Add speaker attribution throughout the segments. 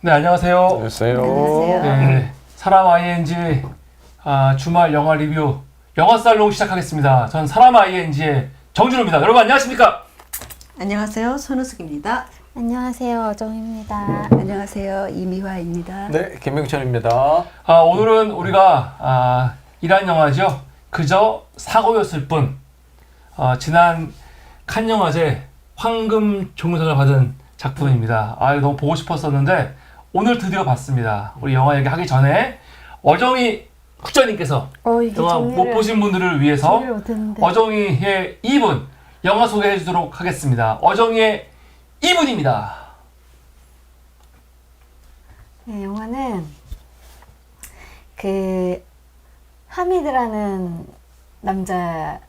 Speaker 1: 네, 안녕하세요.
Speaker 2: 안녕하세요.
Speaker 1: 네, 사람 ING 주말 영화 리뷰 영화 살롱 시작하겠습니다. 전 사람 ING의 정준호입니다. 여러분 안녕하십니까?
Speaker 3: 안녕하세요. 손우숙입니다.
Speaker 4: 안녕하세요. 어정입니다.
Speaker 3: 안녕하세요. 이미화입니다.
Speaker 2: 네, 김명철입니다.
Speaker 1: 오늘은 우리가 이란 영화죠. 그저 사고였을 뿐. 지난 칸 영화제 황금 종려상을 받은 작품입니다. 이거 너무 보고 싶었었는데 오늘 드디어 봤습니다. 우리 영화 얘기하기 전에 어정이 국장님께서 영화 못 보신 분들을 위해서 어정이의 2분 영화 소개해 주도록 하겠습니다. 어정이의 2분입니다.
Speaker 4: 네, 영화는 그 하미드라는 남자가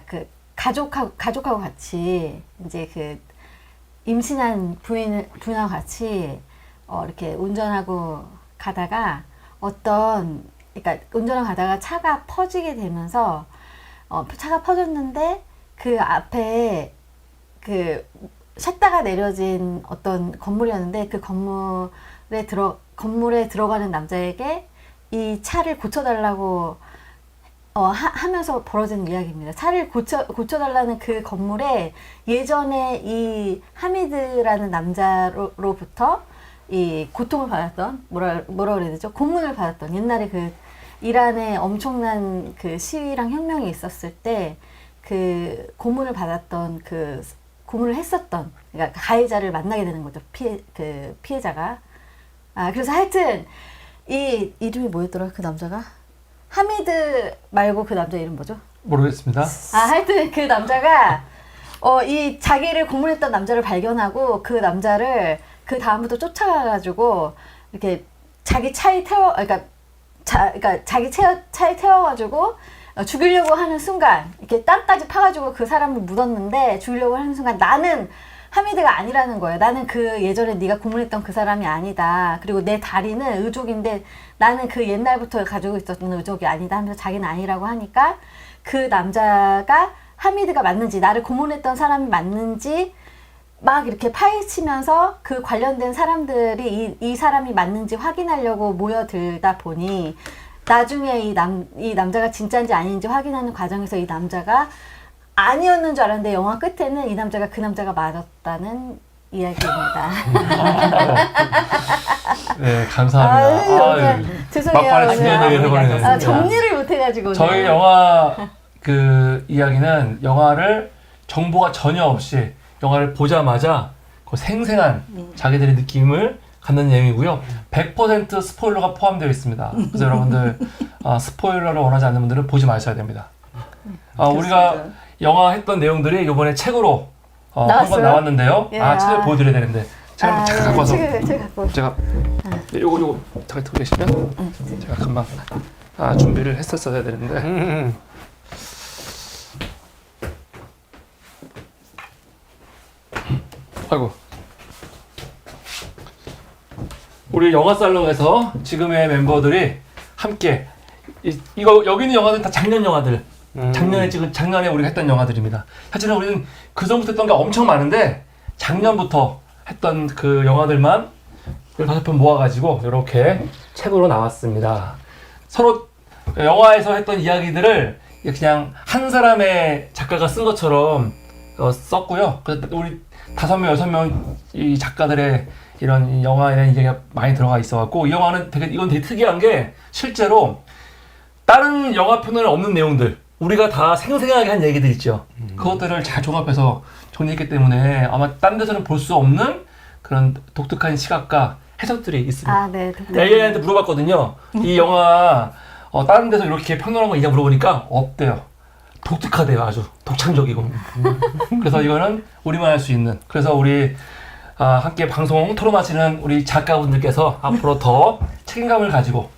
Speaker 4: 그 가족하고 같이 이제 그 임신한 부인하고 같이 이렇게 운전하고 가다가 그러니까 운전하고 가다가 차가 퍼지게 되면서 차가 퍼졌는데 그 앞에 그 샷다가 내려진 어떤 건물이었는데 그 건물에 들어가는 남자에게 이 차를 고쳐달라고 하면서 벌어진 이야기입니다. 차를 고쳐달라는 그 건물에 예전에 이 하미드라는 남자로부터 이 고통을 받았던 뭐라 그래야 되죠? 고문을 받았던 옛날에 그 이란에 엄청난 그 시위랑 혁명이 있었을 때 그 고문을 받았던 그 고문을 했었던 그러니까 가해자를 만나게 되는 거죠. 피해자가. 그래서 하여튼 이 이름이 뭐였더라? 그 남자가? 하미드 말고 그 남자 이름 뭐죠?
Speaker 1: 모르겠습니다.
Speaker 4: 하여튼 그 남자가 이 자기를 고문했던 남자를 발견하고 그 남자를 그 다음부터 쫓아가가지고 이렇게 자기 차에 그러니까 자기 차에 태워가지고 죽이려고 하는 순간 이렇게 땅까지 파가지고 그 사람을 묻었는데 죽이려고 하는 순간 나는 하미드가 아니라는 거예요. 나는 그 예전에 네가 고문했던 그 사람이 아니다. 그리고 내 다리는 의족인데 나는 그 옛날부터 가지고 있었던 의족이 아니다 하면서 자기는 아니라고 하니까 그 남자가 하미드가 맞는지 나를 고문했던 사람이 맞는지 막 이렇게 파헤치면서 그 관련된 사람들이 이 사람이 맞는지 확인하려고 모여들다 보니 나중에 이 남자가 진짜인지 아닌지 확인하는 과정에서 이 남자가 아니었는 줄 알았는데 영화 끝에는 이 남자가 그 남자가 맞았다는 이야기입니다.
Speaker 1: 네, 감사합니다.
Speaker 4: 죄송해요.
Speaker 1: 막판에 중요한 얘기를 해버리네.
Speaker 4: 정리를 못해가지고.
Speaker 1: 저희 영화 그 이야기는 영화를 정보가 전혀 없이 영화를 보자마자 그 생생한 자기들의 느낌을 갖는 내용이고요. 100% 스포일러가 포함되어 있습니다. 그래서 여러분들 스포일러를 원하지 않는 분들은 보지 마셔야 됩니다. 우리가 영화 했던 내용들이 이번에 책으로 한 권 나왔는데요. 책을 보여드려야 되는데 책 한번 잠깐 갖고 와서
Speaker 4: 책 갖고 오세요.
Speaker 1: 제가 요거 잠깐 듣고 계시면 제가 금방 준비를 했었어야 되는데 아이고 우리 영화 살롱에서 지금의 멤버들이 함께 이거 여기 있는 영화들은 다 작년 영화들 작년에 우리가 했던 영화들입니다. 사실은 우리는 그전부터 했던 게 엄청 많은데 작년부터 했던 그 영화들만 15편 모아가지고 이렇게 책으로 나왔습니다. 서로 영화에서 했던 이야기들을 그냥 한 사람의 작가가 쓴 것처럼 썼고요. 그래서 우리 5명, 6명 이 작가들의 이런 영화에 대한 이야기가 많이 들어가 있어갖고 이 영화는 이건 되게 특이한 게 실제로 다른 영화편에는 없는 내용들 우리가 다 생생하게 한 얘기들 있죠. 그것들을 잘 종합해서 정리했기 때문에 아마 딴 데서는 볼 수 없는 그런 독특한 시각과 해석들이 있습니다.
Speaker 4: 네.
Speaker 1: AI한테 물어봤거든요. 이 영화 다른 데서 이렇게 평론한 거 있냐 물어보니까 없대요. 독특하대요. 아주 독창적이고. 그래서 이거는 우리만 할 수 있는. 그래서 우리 함께 방송 토론하시는 우리 작가분들께서 앞으로 더 책임감을 가지고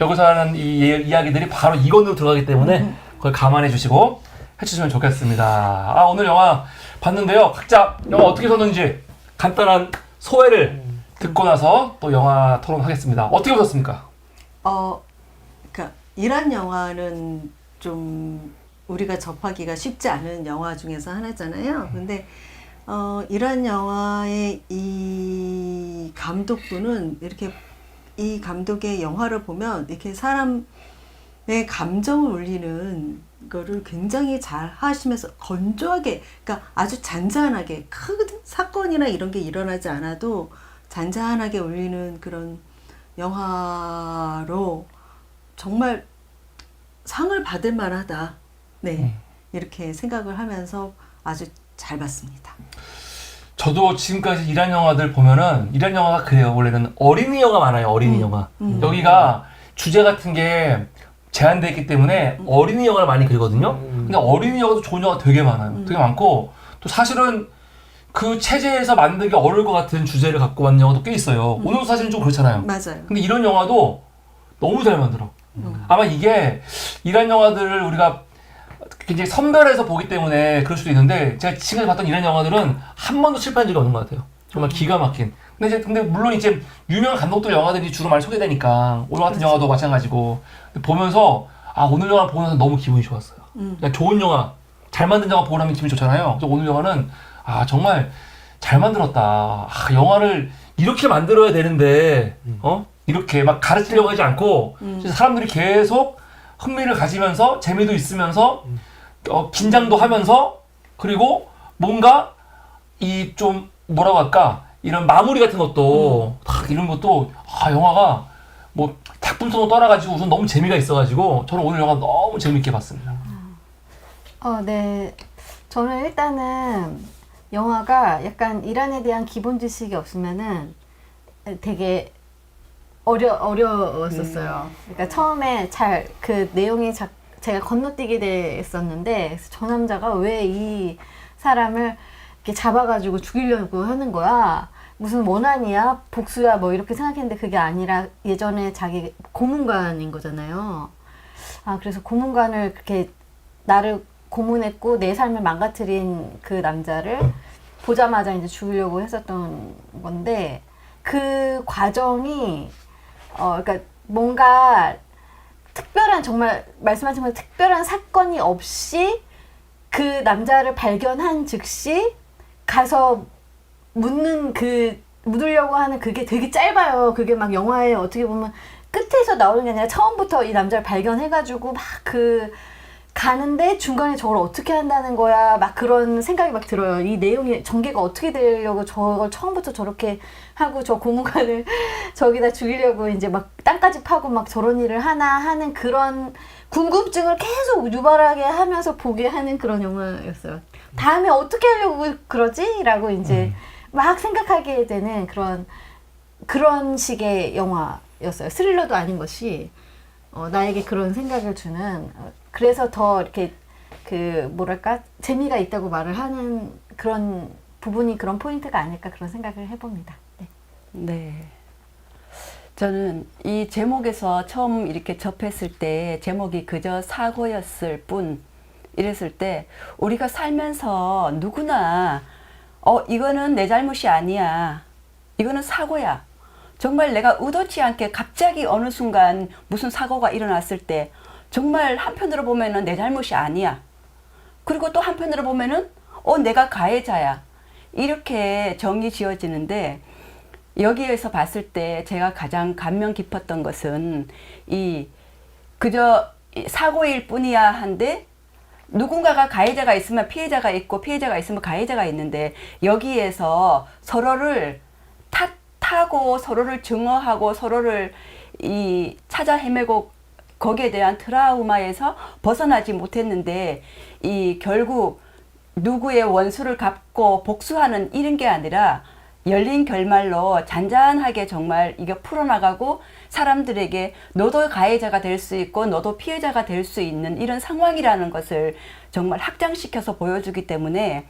Speaker 1: 여기서 하는 이 이야기들이 바로 이건으로 들어가기 때문에 그걸 감안해 주시고 해주시면 좋겠습니다. 오늘 영화 봤는데요. 각자 영화 어떻게 보셨는지 간단한 소회를 듣고 나서 또 영화 토론하겠습니다. 어떻게 보셨습니까?
Speaker 3: 그러니까 이란 영화는 좀 우리가 접하기가 쉽지 않은 영화 중에서 하나잖아요. 근데 이란 영화의 이 감독분은 이렇게 이 감독의 영화를 보면 이렇게 사람의 감정을 울리는 거를 굉장히 잘 하시면서 건조하게, 그러니까 아주 잔잔하게 큰 사건이나 이런 게 일어나지 않아도 잔잔하게 울리는 그런 영화로 정말 상을 받을 만하다. 네. 이렇게 생각을 하면서 아주 잘 봤습니다.
Speaker 1: 저도 지금까지 이란 영화들 보면은 이란 영화가 그래요. 원래는 어린이 영화 많아요. 어린이 영화. 여기가 주제 같은 게 제한되어 있기 때문에 어린이 영화를 많이 그리거든요. 근데 어린이 영화도 좋은 영화 되게 많아요. 되게 많고 또 사실은 그 체제에서 만들기 어려울 것 같은 주제를 갖고 만든 영화도 꽤 있어요. 오늘도 사실은 좀 그렇잖아요.
Speaker 3: 맞아요.
Speaker 1: 근데 이런 영화도 너무 잘 만들어. 아마 이게 이란 영화들을 우리가 굉장히 선별해서 보기 때문에 그럴 수도 있는데 제가 지금까지 봤던 이란 영화들은 한 번도 실패한 적이 없는 것 같아요. 정말 기가 막힌. 근데 물론 이제 유명한 감독들 영화들이 주로 많이 소개되니까 오늘 같은 영화도 마찬가지고 보면서 오늘 영화 보고 나서 너무 기분이 좋았어요. 그러니까 좋은 영화, 잘 만든 영화 보고 나면 기분이 좋잖아요. 그래서 오늘 영화는 정말 잘 만들었다. 영화를 이렇게 만들어야 되는데 이렇게 막 가르치려고 하지 않고 사람들이 계속 흥미를 가지면서 재미도 있으면서 긴장도 하면서 그리고 뭔가 이 좀 뭐라고 할까 이런 마무리 같은 것도 딱 이런 것도 영화가 뭐 작품성을 떠나가지고 우선 너무 재미가 있어가지고 저는 오늘 영화 너무 재밌게 봤습니다.
Speaker 4: 네. 저는 일단은 영화가 약간 이란에 대한 기본 지식이 없으면은 되게 어려웠었어요. 그러니까 처음에 잘 그 내용이 제가 건너뛰게 됐었는데 그래서 저 남자가 왜 이 사람을 이렇게 잡아가지고 죽이려고 하는 거야? 무슨 원한이야? 복수야? 뭐 이렇게 생각했는데 그게 아니라 예전에 자기 고문관인 거잖아요. 그래서 고문관을 그렇게 나를 고문했고 내 삶을 망가뜨린 그 남자를 보자마자 이제 죽이려고 했었던 건데 그 과정이 그러니까 뭔가 특별한 정말 말씀하신 것처럼 특별한 사건이 없이 그 남자를 발견한 즉시 가서 묻으려고 하는 그게 되게 짧아요. 그게 막 영화에 어떻게 보면 끝에서 나오는 게 아니라 처음부터 이 남자를 발견해가지고 막 가는데 중간에 저걸 어떻게 한다는 거야. 막 그런 생각이 막 들어요. 이 내용이 전개가 어떻게 되려고 저걸 처음부터 저렇게 하고 저 고문관을 저기다 죽이려고 이제 막 땅까지 파고 막 저런 일을 하나 하는 그런 궁금증을 계속 유발하게 하면서 보게 하는 그런 영화였어요. 다음에 어떻게 하려고 그러지? 라고 이제 막 생각하게 되는 그런 식의 영화였어요. 스릴러도 아닌 것이 나에게 그런 생각을 주는 그래서 더 이렇게 뭐랄까 재미가 있다고 말을 하는 그런 부분이 그런 포인트가 아닐까 그런 생각을 해봅니다.
Speaker 2: 네. 저는 이 제목에서 처음 이렇게 접했을 때 제목이 그저 사고였을 뿐 이랬을 때 우리가 살면서 누구나 이거는 내 잘못이 아니야. 이거는 사고야. 정말 내가 의도치 않게 갑자기 어느 순간 무슨 사고가 일어났을 때 정말 한편으로 보면은 내 잘못이 아니야. 그리고 또 한편으로 보면은 내가 가해자야. 이렇게 정이 지어지는데 여기에서 봤을 때 제가 가장 감명 깊었던 것은 그저 사고일 뿐이야 한데 누군가가 가해자가 있으면 피해자가 있고 피해자가 있으면 가해자가 있는데 여기에서 서로를 탓하고 서로를 증오하고 서로를 찾아 헤매고 거기에 대한 트라우마에서 벗어나지 못했는데 결국 누구의 원수를 갚고 복수하는 이런 게 아니라 열린 결말로 잔잔하게 정말 이게 풀어나가고 사람들에게 너도 가해자가 될 수 있고 너도 피해자가 될 수 있는 이런 상황이라는 것을 정말 확장시켜서 보여주기 때문에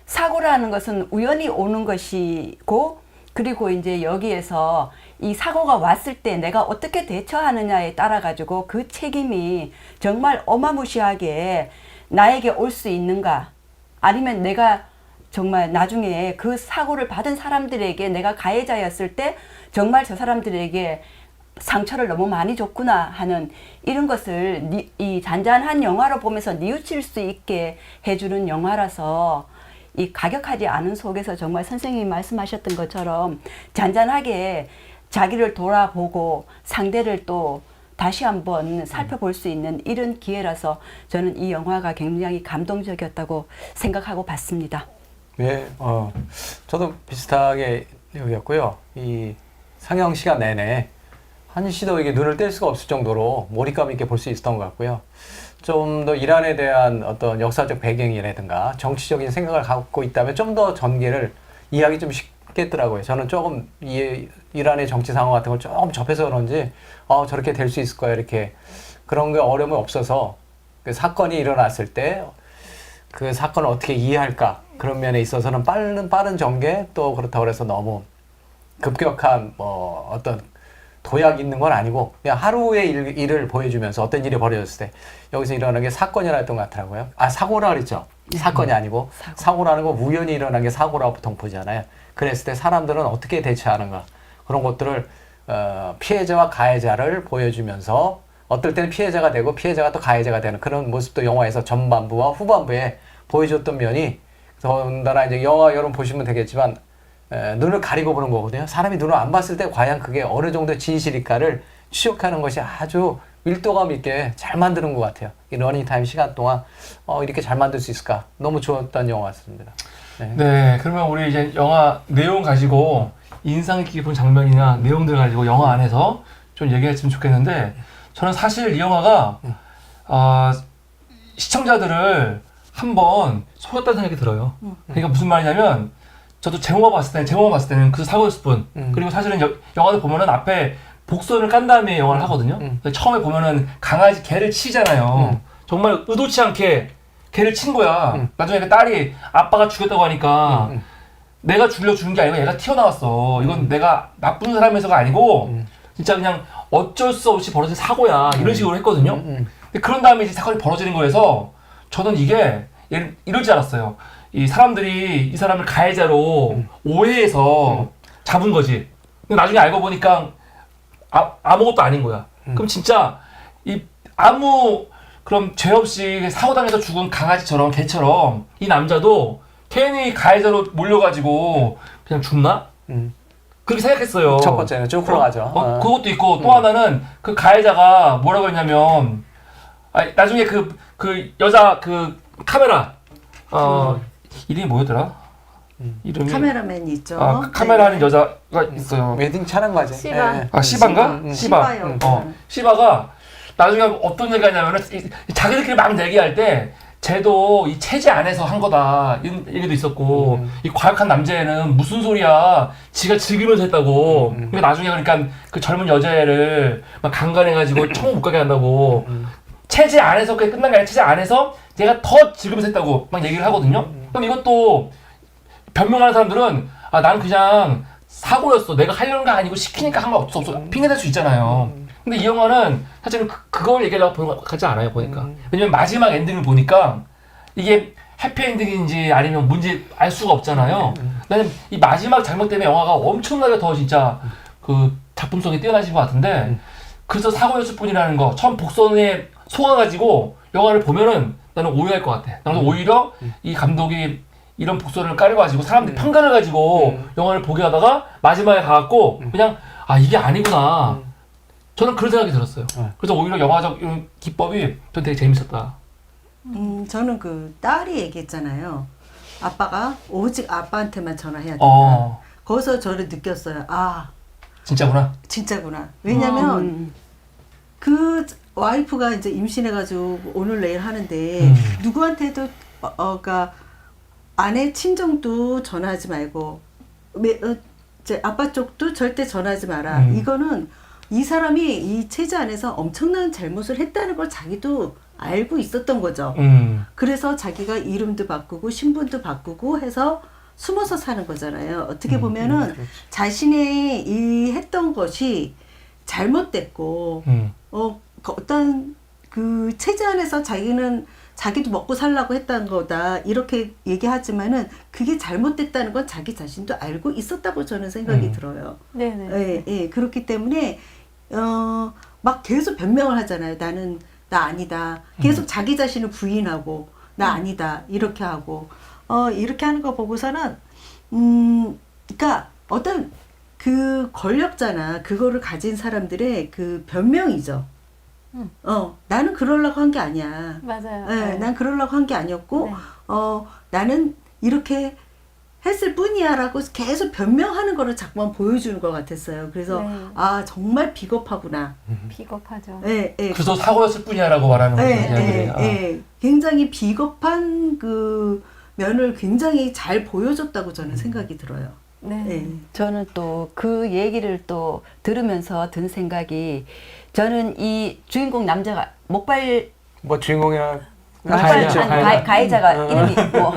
Speaker 2: 사고라는 것은 우연히 오는 것이고 그리고 이제 여기에서 이 사고가 왔을 때 내가 어떻게 대처하느냐에 따라 가지고 그 책임이 정말 어마무시하게 나에게 올 수 있는가 아니면 내가 정말 나중에 그 사고를 받은 사람들에게 내가 가해자였을 때 정말 저 사람들에게 상처를 너무 많이 줬구나 하는 이런 것을 이 잔잔한 영화로 보면서 뉘우칠 수 있게 해주는 영화라서 이 가격하지 않은 속에서 정말 선생님이 말씀하셨던 것처럼 잔잔하게 자기를 돌아보고 상대를 또 다시 한번 살펴볼 수 있는 이런 기회라서 저는 이 영화가 굉장히 감동적이었다고 생각하고 봤습니다.
Speaker 5: 네, 저도 비슷하게 여겼고요. 이 상영 시간 내내 한시도 이게 눈을 뗄 수가 없을 정도로 몰입감 있게 볼 수 있었던 것 같고요. 좀 더 이란에 대한 어떤 역사적 배경이라든가 정치적인 생각을 갖고 있다면 좀 더 전개를 이해하기 좀 쉽겠더라고요. 저는 조금 이란의 정치 상황 같은 걸 조금 접해서 그런지 저렇게 될 수 있을 거야 이렇게 그런 게 어려움이 없어서 그 사건이 일어났을 때 그 사건을 어떻게 이해할까 그런 면에 있어서는 빠른 전개 또 그렇다고 해서 너무 급격한 뭐 어떤 도약이 있는 건 아니고 그냥 하루의 일을 보여주면서 어떤 일이 벌어졌을 때 여기서 일어난 게 사건이라던 것 같더라고요. 사고라 그랬죠. 사건이 아니고 사고라는 거 우연히 일어난 게 사고라고 보통 보잖아요. 그랬을 때 사람들은 어떻게 대처하는가 그런 것들을 피해자와 가해자를 보여주면서 어떨 때는 피해자가 되고 피해자가 또 가해자가 되는 그런 모습도 영화에서 전반부와 후반부에 보여줬던 면이 더군다나 이제 영화 여러분 보시면 되겠지만 눈을 가리고 보는 거거든요. 사람이 눈을 안 봤을 때 과연 그게 어느 정도 진실일까를 추적하는 것이 아주 밀도감 있게 잘 만드는 것 같아요. 이 러닝타임 시간 동안 이렇게 잘 만들 수 있을까 너무 좋았던 영화 같습니다.
Speaker 1: 네, 그러면 우리 이제 영화 내용 가지고 인상 깊은 장면이나 내용들 가지고 영화 안에서 좀 얘기했으면 좋겠는데 저는 사실 이 영화가 시청자들을 한번 속였다는 생각이 들어요. 그러니까 무슨 말이냐면 저도 제목만 봤을 때는 그 사고였을 뿐. 그리고 사실은 영화를 보면은 앞에 복선을 깐 다음에 영화를 하거든요. 처음에 보면은 강아지 개를 치잖아요. 정말 의도치 않게 개를 친 거야. 나중에 그 딸이 아빠가 죽였다고 하니까 내가 죽인 게 아니고 얘가 튀어나왔어. 이건 내가 나쁜 사람에서가 아니고 진짜 그냥 어쩔 수 없이 벌어진 사고야. 이런 식으로 했거든요. 근데 그런 다음에 이제 사건이 벌어지는 거여서 저는 이게 이럴 줄 알았어요. 이 사람들이 이 사람을 가해자로 오해해서 잡은 거지. 근데 나중에 알고 보니까 아무것도 아닌 거야. 그럼 진짜 아무 그럼 죄 없이 사고당해서 죽은 강아지처럼 개처럼 이 남자도 괜히 가해자로 몰려가지고 그냥 죽나? 그렇게 생각했어요.
Speaker 5: 첫 번째는 쭉 흘러가죠.
Speaker 1: 그것도 있고 또 하나는 그 가해자가 뭐라고 했냐면 나중에 그 여자 그 카메라 이름이 뭐였더라? 이름이
Speaker 3: 카메라맨이 있죠.
Speaker 1: 카메라 하는 여자가 있어요.
Speaker 5: 웨딩 촬영 과정.
Speaker 4: 시바.
Speaker 1: 시바인가?
Speaker 3: 시바요.
Speaker 1: 시바가 나중에 어떤 얘기가 있냐면은 자기들끼리 막 얘기할 때 쟤도 이 체제 안에서 한 거다 이런 얘기도 있었고 이 과학한 남자애는 무슨 소리야 지가 즐기면서 했다고 그러니까 나중에 그러니까 그 젊은 여자애를 막 강간해가지고 천국 못 가게 한다고 체제 안에서 그게 끝난 게 아니라 체제 안에서 내가 더 즐기면서 했다고 막 얘기를 하거든요. 그럼 이것도 변명하는 사람들은 나는 그냥 사고였어 내가 하려는 거 아니고 시키니까 한 거 어쩔 수 없어 핑계 댈 수 있잖아요. 근데 이 영화는 사실은 그걸 얘기하려고 보는 것 같지 않아요, 보니까. 왜냐면 마지막 엔딩을 보니까 이게 해피엔딩인지 아니면 뭔지 알 수가 없잖아요. 나는 이 마지막 장면 때문에 영화가 엄청나게 더 진짜 그 작품성이 뛰어나신 것 같은데 그래서 사고였을 뿐이라는 거 처음 복선에 속아가지고 영화를 보면은 나는 오해할 것 같아. 나는 오히려 이 감독이 이런 복선을 깔아가지고 사람들이 편견을 가지고 영화를 보게 하다가 마지막에 가갖고 그냥 이게 아니구나. 저는 그런 생각이 들었어요. 그래서 오히려 영화적 이런 기법이 전 되게 재밌었다.
Speaker 3: 저는 그 딸이 얘기했잖아요. 아빠가 오직 아빠한테만 전화해야 된다. 거기서 저를 느꼈어요.
Speaker 1: 진짜구나.
Speaker 3: 진짜구나. 왜냐면 그 와이프가 이제 임신해가지고 오늘 내일 하는데 누구한테도 그러니까 아내 친정도 전화하지 말고 이제 아빠 쪽도 절대 전화하지 마라. 이거는 이 사람이 이 체제 안에서 엄청난 잘못을 했다는 걸 자기도 알고 있었던 거죠. 그래서 자기가 이름도 바꾸고 신분도 바꾸고 해서 숨어서 사는 거잖아요. 어떻게 보면은 자신의 이 했던 것이 잘못됐고 어떤 그 체제 안에서 자기도 먹고 살라고 했다는 거다 이렇게 얘기하지만은 그게 잘못됐다는 건 자기 자신도 알고 있었다고 저는 생각이 들어요.
Speaker 4: 네네.
Speaker 3: 예, 그렇기 때문에 막 계속 변명을 하잖아요. 나 아니다. 계속 자기 자신을 부인하고 나 아니다 이렇게 하고 이렇게 하는 거 보고서는 그러니까 어떤 그 권력자나 그거를 가진 사람들의 그 변명이죠. 나는 그러려고 한 게 아니야.
Speaker 4: 맞아요.
Speaker 3: 네, 난 그러려고 한 게 아니었고,
Speaker 4: 네.
Speaker 3: 나는 이렇게 했을 뿐이야라고 계속 변명하는 거를 자꾸만 보여주는 것 같았어요. 그래서
Speaker 4: 네.
Speaker 3: 아 정말 비겁하구나.
Speaker 4: 비겁하죠.
Speaker 3: 예, 예.
Speaker 1: 그저 사고였을 뿐이야라고 말하는 거죠. 이야기들이.
Speaker 3: 굉장히 비겁한 그 면을 굉장히 잘 보여줬다고 저는 생각이 들어요.
Speaker 4: 네.
Speaker 3: 예.
Speaker 2: 저는 또 그 얘기를 또 들으면서 든 생각이 저는 이 주인공 남자가 목발
Speaker 5: 뭐 주인공이나
Speaker 1: 가해자.
Speaker 2: 가해자가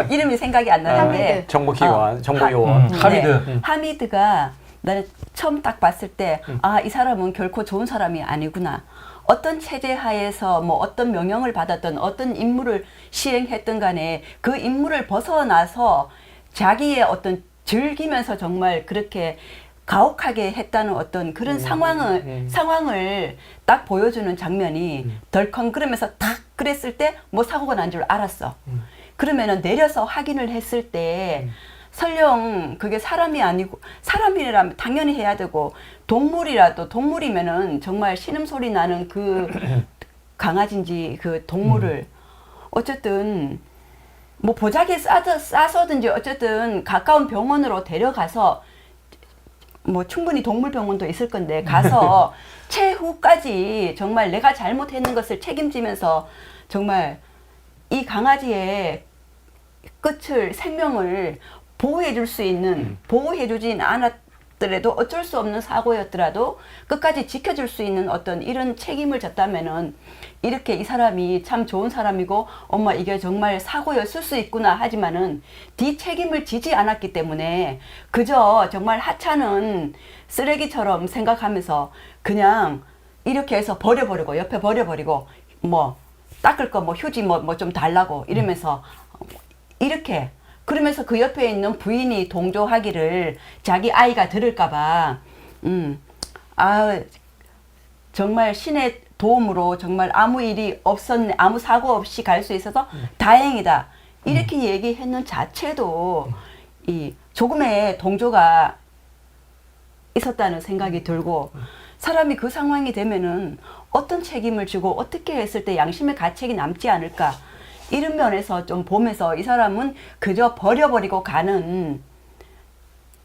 Speaker 2: 이름이 생각이 안 나는데
Speaker 5: 정보기관, 정보요원.
Speaker 1: 하미드.
Speaker 2: 하미드가 나는 처음 딱 봤을 때 이 사람은 결코 좋은 사람이 아니구나. 어떤 체제 하에서 뭐 어떤 명령을 받았던 어떤 임무를 시행했던 간에 그 임무를 벗어나서 자기의 어떤 즐기면서 정말 그렇게 가혹하게 했다는 어떤 그런 상황을 딱 보여주는 장면이 덜컹그러면서 딱 그랬을 때 뭐 사고가 난 줄 알았어. 그러면은 내려서 확인을 했을 때 설령 그게 사람이 아니고 사람이라면 당연히 해야 되고 동물이면은 정말 신음소리 나는 그 강아지인지 그 동물을 어쨌든 뭐 보자기에 싸서든지 어쨌든 가까운 병원으로 데려가서 뭐 충분히 동물병원도 있을 건데 가서 최후까지 정말 내가 잘못했는 것을 책임지면서 정말 이 강아지의 끝을 생명을 보호해줄 수 있는 보호해주진 않았더라도 어쩔 수 없는 사고였더라도 끝까지 지켜줄 수 있는 어떤 이런 책임을 졌다면은 이렇게 이 사람이 참 좋은 사람이고 엄마 이게 정말 사고였을 수 있구나 하지만은 뒤 책임을 지지 않았기 때문에 그저 정말 하찮은 쓰레기처럼 생각하면서 그냥 이렇게 해서 버려버리고 옆에 버려버리고 뭐 닦을 거 뭐 휴지 뭐 좀 달라고 이러면서 이렇게 그러면서 그 옆에 있는 부인이 동조하기를 자기 아이가 들을까봐 정말 신의 도움으로 정말 아무 일이 없었네 아무 사고 없이 갈 수 있어서 다행이다 이렇게 얘기했는 자체도 이 조금의 동조가 있었다는 생각이 들고 사람이 그 상황이 되면은 어떤 책임을 지고 어떻게 했을 때 양심의 가책이 남지 않을까 이런 면에서 좀 보면서 이 사람은 그저 버려버리고 가는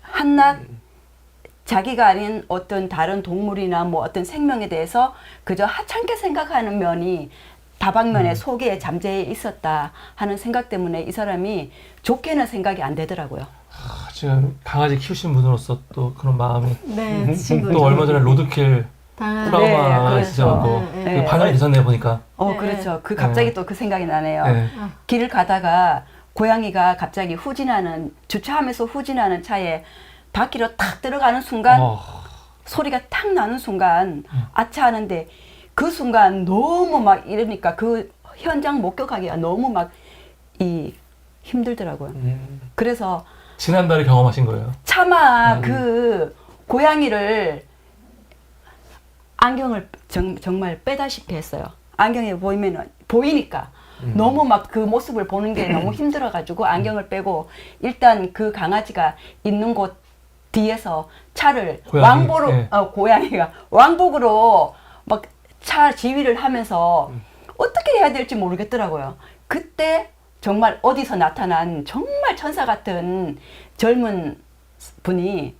Speaker 2: 한낱 자기가 아닌 어떤 다른 동물이나 뭐 어떤 생명에 대해서 그저 하찮게 생각하는 면이 다방면에 속에 잠재해 있었다 하는 생각 때문에 이 사람이 좋게는 생각이 안 되더라고요.
Speaker 1: 지금 강아지 키우시는 분으로서 또 그런 마음이
Speaker 4: 네, 친구.
Speaker 1: 또 얼마 전에 로드킬 트라우마가
Speaker 2: 그렇죠.
Speaker 1: 있으셔갖고
Speaker 4: 네,
Speaker 1: 그 반영이 되셨네요 보니까.
Speaker 4: 네.
Speaker 2: 그렇죠. 그 갑자기 또 그 생각이 나네요.
Speaker 1: 네.
Speaker 2: 길을 가다가 고양이가 갑자기 주차하면서 후진하는 차에 바퀴로 탁 들어가는 순간 소리가 탁 나는 순간 아차 하는데 그 순간 너무 막 이러니까 그 현장 목격하기가 너무 막 힘들더라고요. 그래서
Speaker 1: 지난달에 경험하신 거예요.
Speaker 2: 차마 그 고양이를 안경을 정말 빼다시피 했어요. 안경에 보이니까 너무 막 그 모습을 보는 게 너무 힘들어가지고 안경을 빼고 일단 그 강아지가 있는 곳 뒤에서 차를 고양이가 왕복으로 막 차 지휘를 하면서 어떻게 해야 될지 모르겠더라고요. 그때 정말 어디서 나타난 정말 천사 같은 젊은 분이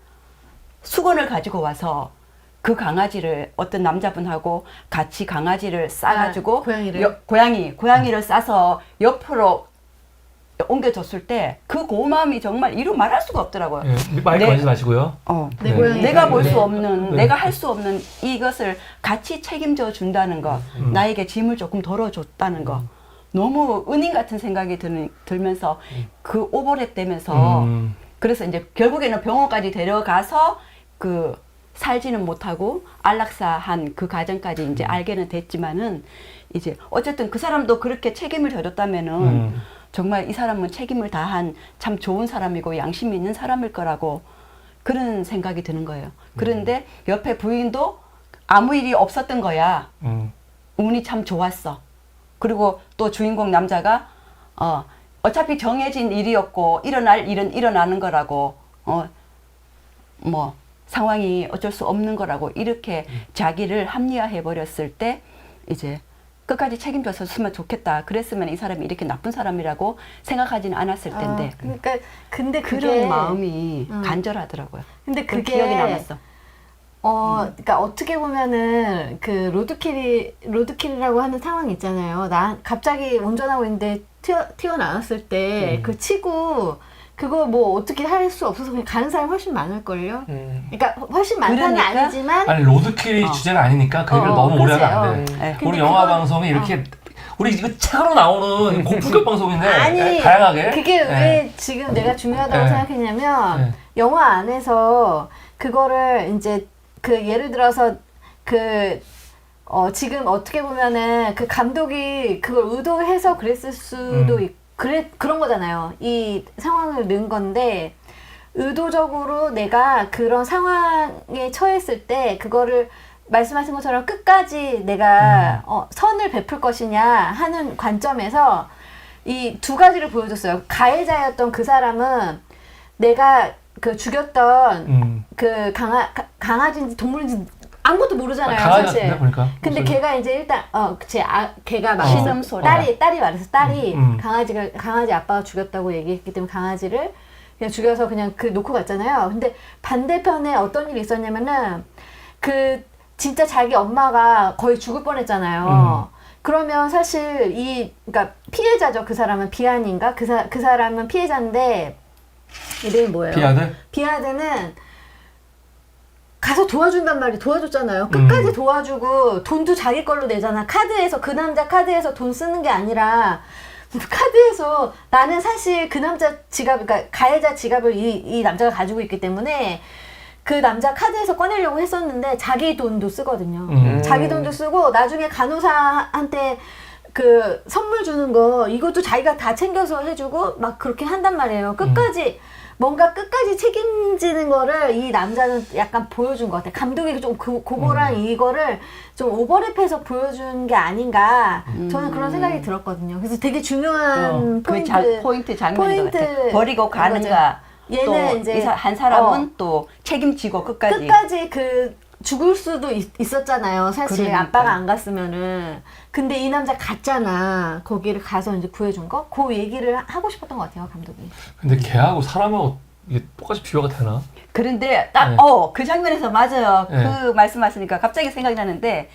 Speaker 2: 수건을 가지고 와서 그 강아지를 어떤 남자분하고 같이 강아지를 싸가지고 고양이를 싸서 옆으로 옮겨줬을 때 그 고마움이 정말 이루 말할 수가 없더라고요.
Speaker 1: 네, 마이크 걸지 마시고요.
Speaker 4: 내 고양이.
Speaker 2: 내가 볼 수 없는, 내가 할 수 없는 이것을 같이 책임져 준다는 거, 나에게 짐을 조금 덜어줬다는 거, 너무 은인 같은 생각이 들면서 그 오버랩 되면서 그래서 이제 결국에는 병원까지 데려가서 그 살지는 못하고 안락사한 그 과정까지 이제 알게는 됐지만은 이제 어쨌든 그 사람도 그렇게 책임을 져줬다면은 정말 이 사람은 책임을 다한 참 좋은 사람이고 양심 있는 사람일 거라고 그런 생각이 드는 거예요. 그런데 옆에 부인도 아무 일이 없었던 거야. 운이 참 좋았어. 그리고 또 주인공 남자가 어차피 정해진 일이었고 일어날 일은 일어나는 거라고 뭐 상황이 어쩔 수 없는 거라고 이렇게 자기를 합리화해 버렸을 때 이제 끝까지 책임졌으면 좋겠다. 그랬으면 이 사람이 이렇게 나쁜 사람이라고 생각하지는 않았을 텐데.
Speaker 4: 그러니까 근데 그게
Speaker 2: 그런 마음이 간절하더라고요.
Speaker 4: 근데
Speaker 2: 그
Speaker 4: 그게
Speaker 2: 기억이 남았어.
Speaker 4: 그러니까 어떻게 보면은 그 로드킬이라고 하는 상황이 있잖아요. 나 갑자기 운전하고 있는데 튀어나왔을 때 그 치고 그거 뭐 어떻게 할 수 없어서 그냥 가는 사람이 훨씬 많을걸요? 그러니까 훨씬 많다는
Speaker 2: 그러니까?
Speaker 4: 아니지만
Speaker 1: 아니 로드킬이 주제가 아니니까 그 얘기를 너무 오래 하면 안 돼.
Speaker 2: 네.
Speaker 1: 우리
Speaker 4: 근데
Speaker 1: 영화
Speaker 4: 그건-
Speaker 1: 방송이 이렇게 우리 이거 책으로 나오는 고품격 방송인데
Speaker 4: 아니
Speaker 1: 다양하게
Speaker 4: 그게
Speaker 1: 네.
Speaker 4: 왜 지금 내가 중요하다고
Speaker 1: 네.
Speaker 4: 생각했냐면
Speaker 1: 네.
Speaker 4: 영화 안에서 그거를 이제 그 예를 들어서 지금 어떻게 보면은 그 감독이 그걸 의도해서 그랬을 수도 있고 그런 거잖아요. 이 상황을 넣은 건데 의도적으로 내가 그런 상황에 처했을 때 그거를 말씀하신 것처럼 끝까지 내가 선을 베풀 것이냐 하는 관점에서 이 두 가지를 보여줬어요. 가해자였던 그 사람은 내가 그 죽였던 그 강아지인지 동물인지 아무것도 모르잖아요,
Speaker 1: 강아지
Speaker 4: 사실.
Speaker 1: 같은데 보니까.
Speaker 4: 근데
Speaker 1: 목소리.
Speaker 4: 걔가 이제 일단 걔가 막
Speaker 2: 신음소리.
Speaker 4: 딸이 말해서 딸이
Speaker 1: 음.
Speaker 4: 강아지 아빠가 죽였다고 얘기했기 때문에 강아지를 그냥 죽여서 그냥 놓고 갔잖아요. 근데 반대편에 어떤 일이 있었냐면은 그 진짜 자기 엄마가 거의 죽을 뻔했잖아요. 그러면 사실 그러니까 피해자죠. 그 사람은 비안인가? 그 사람은 피해자인데 이름이 뭐예요?
Speaker 1: 비아들?
Speaker 4: 비아드는 가서 도와준단 말이 도와줬잖아요. 끝까지 도와주고 돈도 자기 걸로 내잖아. 카드에서 그 남자 카드에서 돈 쓰는 게 아니라 카드에서 나는 사실 그 남자 지갑 그러니까 가해자 지갑을 이 남자가 가지고 있기 때문에 그 남자 카드에서 꺼내려고 했었는데 자기 돈도 쓰거든요. 자기 돈도 쓰고 나중에 간호사한테 그 선물 주는 거 이것도 자기가 다 챙겨서 해주고 막 그렇게 한단 말이에요. 끝까지 뭔가 끝까지 책임지는 거를 이 남자는 약간 보여준 것 같아요. 감독이 좀 그거랑 이거를 좀 오버랩해서 보여준 게 아닌가 저는 그런 생각이 들었거든요. 그래서 되게 중요한
Speaker 2: 포인트 장면인 것 같아. 버리고 가는가.
Speaker 4: 얘는
Speaker 2: 또
Speaker 4: 이제
Speaker 2: 한 사람은 또 책임지고 끝까지.
Speaker 4: 그 죽을 수도 있었잖아요. 사실
Speaker 2: 그러니까.
Speaker 4: 아빠가 안 갔으면은. 근데 이 남자 갔잖아. 거기를 가서 이제 구해준 거. 그 얘기를 하고 싶었던 것 같아요, 감독이.
Speaker 1: 근데 걔하고 사람하고 이게 똑같이 비교가 되나?
Speaker 2: 그런데 딱
Speaker 1: 네.
Speaker 2: 그 장면에서 맞아요.
Speaker 1: 네.
Speaker 2: 그 말씀하시니까 갑자기 생각이 나는데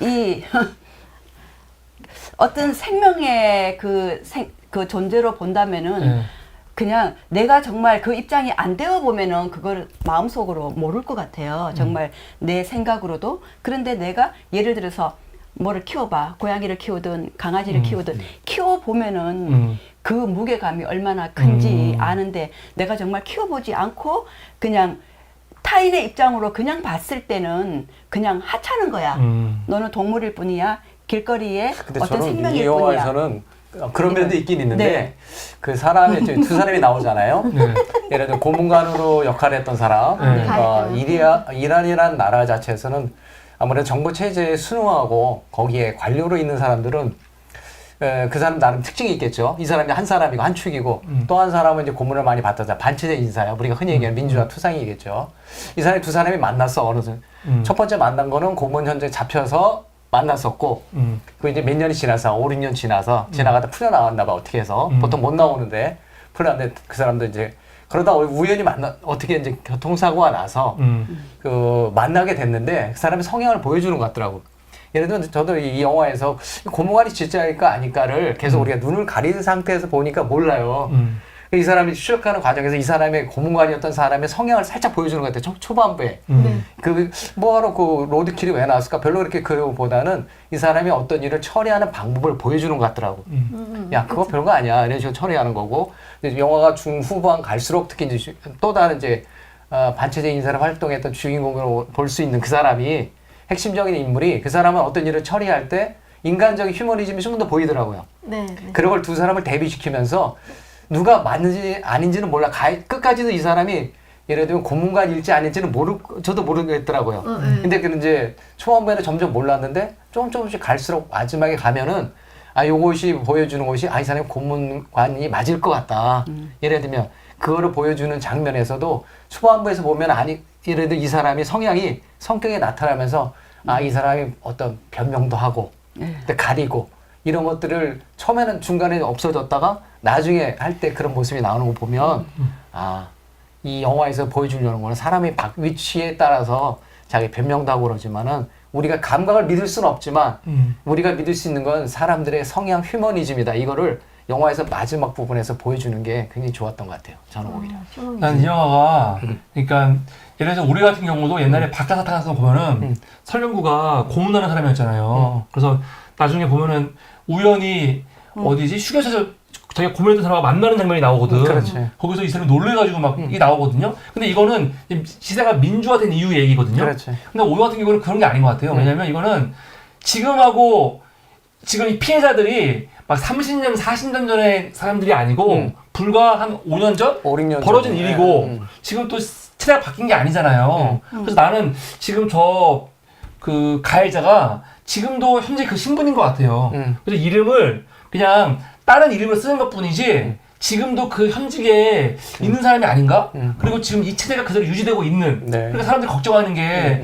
Speaker 2: 이 어떤 생명의 그 존재로 본다면은
Speaker 1: 네.
Speaker 2: 그냥 내가 정말 그 입장이 안 되어 보면은 그걸 마음속으로 모를 것 같아요. 정말 내 생각으로도. 그런데 내가 예를 들어서 뭐를 키워봐. 고양이를 키우든 강아지를 키우든 키워보면은 그 무게감이 얼마나 큰지 아는데 내가 정말 키워보지 않고 그냥 타인의 입장으로 그냥 봤을 때는 그냥 하찮은 거야. 너는 동물일 뿐이야. 길거리에
Speaker 5: 근데
Speaker 2: 어떤
Speaker 5: 저는
Speaker 2: 생명일
Speaker 5: 이
Speaker 2: 뿐이야.
Speaker 5: 영화에서는 그런 면도 있긴 있는데
Speaker 2: 네.
Speaker 5: 그 사람의 두 사람이 나오잖아요.
Speaker 1: 네.
Speaker 5: 예를 들어 고문관으로 역할을 했던 사람,
Speaker 1: 네.
Speaker 5: 이란이라는 나라 자체에서는 아무래도 정부 체제에 순응하고 거기에 관료로 있는 사람들은 그 사람 나름 특징이 있겠죠. 이 사람이 한 사람이고 한 축이고 또 한 사람은 이제 고문을 많이 받았잖아. 반체제 인사야. 우리가 흔히 얘기하는 민주화 투상이겠죠. 이 사람이 두 사람이 만났어. 어느 순간. 첫 번째 만난 거는 고문 현장에 잡혀서 만났었고 그 이제 몇 년이 지나서 5, 6년 지나가다 풀려 나왔나 봐. 어떻게 해서 보통 못 나오는데 풀렸는데 그 사람도 이제 그러다 우연히 어떻게 이제 교통사고가 나서 그 만나게 됐는데 그 사람의 성향을 보여주는 것 같더라고. 예를 들면 저도 이 영화에서 고문관이 진짜일까 아닐까를 계속 우리가 눈을 가린 상태에서 보니까 몰라요. 이 사람이 추적하는 과정에서 이 사람의 고문관이었던 사람의 성향을 살짝 보여주는 것 같아요. 초반부에. 그 뭐하러 그 로드킬이 왜 나왔을까? 별로 그렇게 그보다는 이 사람이 어떤 일을 처리하는 방법을 보여주는 것 같더라고. 야, 그거 별거 아니야. 이런 식으로 처리하는 거고. 이제 영화가 중후반 갈수록 특히 이제 또 다른 이제 반체제 인사로 활동했던 주인공으로 볼 수 있는 그 사람이 핵심적인 인물이 그 사람은 어떤 일을 처리할 때 인간적인 휴머니즘이 좀 더 보이더라고요.
Speaker 4: 네.
Speaker 5: 그런 걸 두 사람을 대비시키면서 누가 맞는지 아닌지는 몰라. 끝까지도 이 사람이 예를 들면 고문관일지 아닐지는 저도 모르겠더라고요. 근데 그 이제 초반부에는 점점 몰랐는데 조금씩 갈수록 마지막에 가면은 요것이 보여주는 것이 이 사람이 고문관이 맞을 것 같다. 예를 들면 그거를 보여주는 장면에서도 초반부에서 보면 예를 들어 이 사람이 성격이 나타나면서 이 사람이 어떤 변명도 하고 또 가리고 이런 것들을 처음에는 중간에 없어졌다가 나중에 할 때 그런 모습이 나오는 거 보면 이 영화에서 보여주려는 거는 사람의 위치에 따라서 자기 변명도 하고 그러지만은 우리가 감각을 믿을 수는 없지만 우리가 믿을 수 있는 건 사람들의 성향 휴머니즘이다. 이거를 영화에서 마지막 부분에서 보여주는 게 굉장히 좋았던 것 같아요. 저는 오히려.
Speaker 1: 난 이 영화가 그러니까 예를 들어서 우리 같은 경우도 옛날에 박하사탕 같은 거 보면은 설경구가 고문하는 사람이었잖아요. 그래서 나중에 보면은 우연히 어디지 휴게소에서 자기가 고문했던 사람과 만나는 장면이 나오거든.
Speaker 5: 그렇지.
Speaker 1: 거기서 이 사람이 놀래가지고 막 이게 나오거든요. 근데 이거는 시대가 민주화된 이후 얘기거든요.
Speaker 5: 그렇지.
Speaker 1: 근데 오늘 같은 경우는 그런 게 아닌 것 같아요. 왜냐면 이거는 지금 이 피해자들이 막 30년, 40년 전의 사람들이 아니고 불과 한 5년 전
Speaker 5: 5, 6년
Speaker 1: 벌어진
Speaker 5: 전에.
Speaker 1: 일이고 지금 또 시대가 바뀐 게 아니잖아요. 그래서 나는 지금 그 가해자가 지금도 현재 그 신분인 것 같아요. 그래서 이름을 그냥 다른 이름을 쓰는 것 뿐이지 지금도 그 현직에 있는 사람이 아닌가? 그리고 지금 이 체제가 그대로 유지되고 있는.
Speaker 5: 네.
Speaker 1: 그러니까 사람들이 걱정하는 게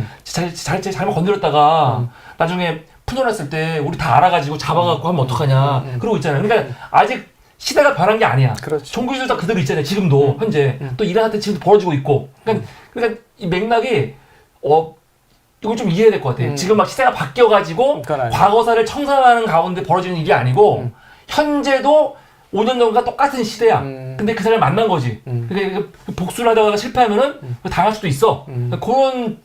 Speaker 1: 잘못 건드렸다가 나중에 풀려났을 때 우리 다 알아가지고 잡아갖고 하면 어떡하냐. 그러고 있잖아요. 그러니까 아직 시대가 변한 게 아니야.
Speaker 5: 그렇죠.
Speaker 1: 종교주의 다 그대로 있잖아요. 지금도 현재 또 이런 사태 지금도 벌어지고 있고. 그러니까 이 맥락이 이걸 좀 이해해야 될 것 같아요. 지금 막 시대가 바뀌어가지고 과거사를 청산하는 가운데 벌어지는 일이 아니고 현재도 5년 전과 똑같은 시대야. 근데 그 사람을 만난 거지. 그러니까 복수를 하다가 실패하면은 당할 수도 있어. 그런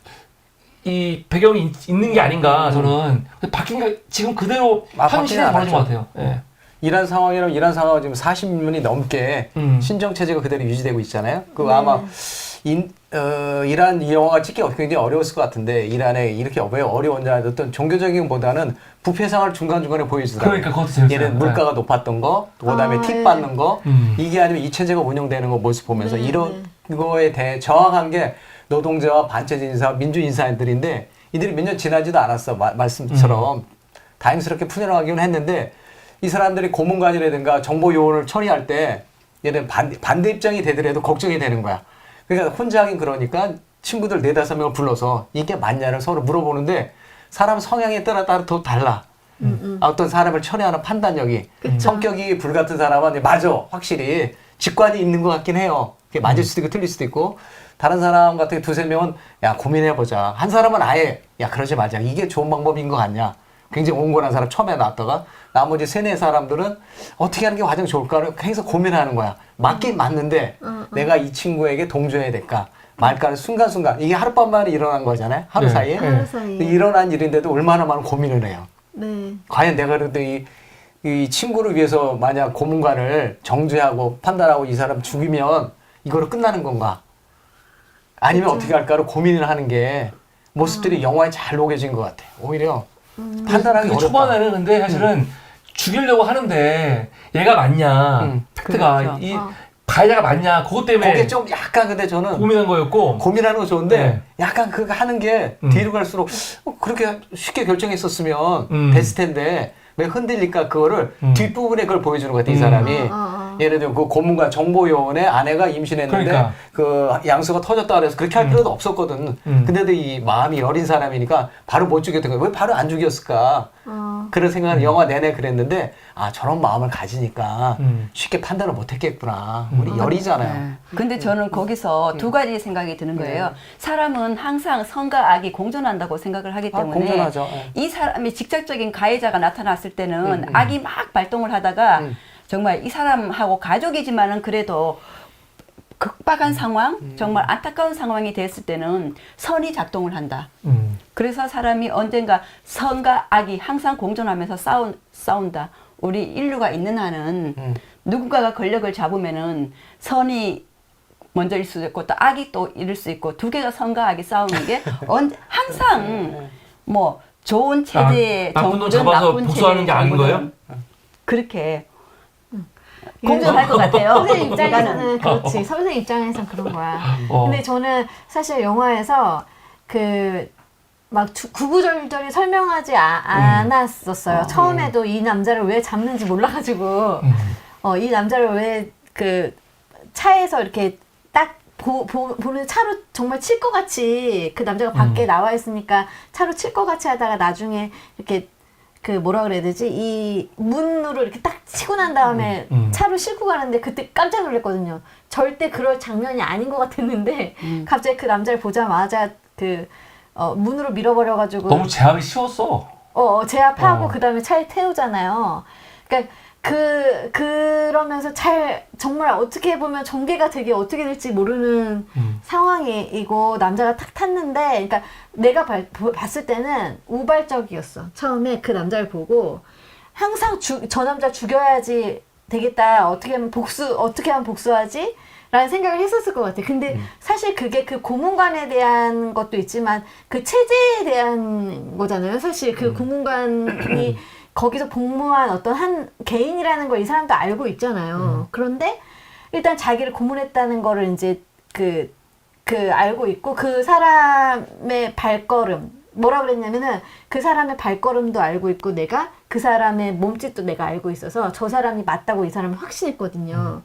Speaker 1: 이 배경이 있는 게 아닌가 저는. 바뀐 게 지금 그대로 현 시대에 벌어진 것 같아요. 예.
Speaker 5: 이란 상황이라면 이란 상황은 지금 40년이 넘게 신정 체제가 그대로 유지되고 있잖아요. 아마 이란 이 영화가 찍기 굉장히 어려웠을 것 같은데 이란에 이렇게 왜 어려웠냐 어떤 종교적인 보다는 부패 상황을 중간중간에 보여주더라고요.
Speaker 1: 그러니까 그것도 재밌어요.
Speaker 5: 얘는 물가가 높았던 거, 그다음에 팁 받는 거, 이게 아니면 이 체제가 운영되는 거 모습 보면서 이런 거에 대해 저항한 게 노동자와 반체제 인사, 민주 인사들인데 이들이 몇 년 지나지도 않았어. 말씀처럼 다행스럽게 풀려나가기는 했는데 이 사람들이 고문관이라든가 정보 요원을 처리할 때 얘는 반대 입장이 되더라도 걱정이 되는 거야. 그러니까 혼자 하긴 그러니까 친구들 4-5명을 불러서 이게 맞냐를 서로 물어보는데 사람 성향에 따라 또 달라. 어떤 사람을 처리하는 판단력이 성격이 불같은 사람은 맞아 확실히 직관이 있는 것 같긴 해요. 그게 맞을 수도 있고 틀릴 수도 있고 다른 사람 같은 2-3명은 야 고민해보자. 한 사람은 아예 야 그러지 말자. 이게 좋은 방법인 것 같냐. 굉장히 온건한 사람 처음에 나왔다가 나머지 3-4사람들은 어떻게 하는 게 가장 좋을까를 계속 고민하는 거야. 맞긴 맞는데 내가 이 친구에게 동조해야 될까 말까를 순간순간 이게 하룻밤만에 일어난 거잖아요. 하루
Speaker 1: 네.
Speaker 5: 사이에.
Speaker 4: 하루 사이에.
Speaker 5: 일어난 일인데도 얼마나 많은 고민을 해요.
Speaker 4: 네.
Speaker 5: 과연 내가 그래도 이 친구를 위해서 만약 고문관을 정죄하고 판단하고 이 사람 죽이면 이거로 끝나는 건가? 아니면 어떻게 할까를 고민을 하는 게 모습들이 영화에 잘 녹여진 것 같아요. 오히려 판단하기 어렵다.
Speaker 1: 초반에는 근데 사실은 죽이려고 하는데 얘가 맞냐 팩트가
Speaker 2: 그렇죠.
Speaker 1: 이 가해자가 맞냐 그것 때문에
Speaker 5: 그게 좀 약간 근데 저는
Speaker 1: 고민한 거였고
Speaker 5: 고민하는 거 좋은데
Speaker 1: 네.
Speaker 5: 약간 그거 하는 게 뒤로 갈수록 그렇게 쉽게 결정했었으면 됐을 텐데 왜 흔들릴까 그거를 뒷부분에 그걸 보여주는 것 같아 이 사람이. 예를 들면 그 고문관 정보요원의 아내가 임신했는데
Speaker 1: 그러니까.
Speaker 5: 그 양수가 터졌다 그래서 그렇게 할 필요도 없었거든. 근데도 이 마음이 여린 사람이니까 바로 못 죽였던 거야. 왜 바로 안 죽였을까? 그런 생각을 영화 내내 그랬는데 저런 마음을 가지니까 쉽게 판단을 못했겠구나. 우리 열이잖아요.
Speaker 2: 네. 근데 저는 거기서 2가지 생각이 드는 거예요. 사람은 항상 선과 악이 공존한다고 생각을 하기 때문에
Speaker 5: 공존하죠.
Speaker 2: 이 사람이 직접적인 가해자가 나타났을 때는 악이 막 발동을 하다가 정말 이 사람하고 가족이지만은 그래도 극박한 상황, 정말 안타까운 상황이 됐을 때는 선이 작동을 한다. 그래서 사람이 언젠가 선과 악이 항상 공존하면서 싸운다. 우리 인류가 있는 한은 누군가가 권력을 잡으면은 선이 먼저일 수도 있고 또 악이 또 이룰 수 있고 2개가 선과 악이 싸우는 게 항상 뭐 좋은 체제의
Speaker 1: 나쁜 놈
Speaker 2: 정부든
Speaker 1: 잡아서
Speaker 2: 나쁜
Speaker 1: 복수하는 게
Speaker 2: 체제의
Speaker 1: 아닌 거예요?
Speaker 2: 정부든 그렇게 공존할 것 같아요.
Speaker 4: 선생님 입장에서는
Speaker 2: 인간은.
Speaker 4: 그렇지. 선생님 입장에서는 그런 거야.
Speaker 1: 어.
Speaker 4: 근데 저는 사실 영화에서 그 막 구구절절히 설명하지 않았었어요. 처음에도 이 남자를 왜 잡는지 몰라가지고 이 남자를 왜 그 차에서 이렇게 딱 보는 차로 정말 칠 것 같이 그 남자가 밖에 나와 있으니까 차로 칠 것 같이 하다가 나중에 이렇게 그 뭐라 그래야 되지? 이 문으로 이렇게 딱 치고 난 다음에 차로 싣고 가는데 그때 깜짝 놀랐거든요. 절대 그럴 장면이 아닌 것 같았는데 갑자기 그 남자를 보자마자 그 문으로 밀어버려가지고
Speaker 1: 너무 제압이 쉬웠어.
Speaker 4: 제압하고 그다음에 차에 태우잖아요. 그러니까 그러면서 정말 어떻게 보면 전개가 되게 어떻게 될지 모르는 상황이고 남자가 탁 탔는데, 그러니까 내가 봤을 때는 우발적이었어. 처음에 그 남자를 보고 항상 저 남자 죽여야지 되겠다. 어떻게 하면 복수하지? 라는 생각을 했었을 것 같아. 근데 사실 그게 그 고문관에 대한 것도 있지만 그 체제에 대한 거잖아요. 사실 그 고문관이 거기서 복무한 어떤 한 개인이라는 걸 이 사람도 알고 있잖아요. 그런데 일단 자기를 고문했다는 거를 이제 그 알고 있고 그 사람의 발걸음, 뭐라 그랬냐면은 그 사람의 발걸음도 알고 있고 내가 그 사람의 몸짓도 내가 알고 있어서 저 사람이 맞다고 이 사람은 확신했거든요.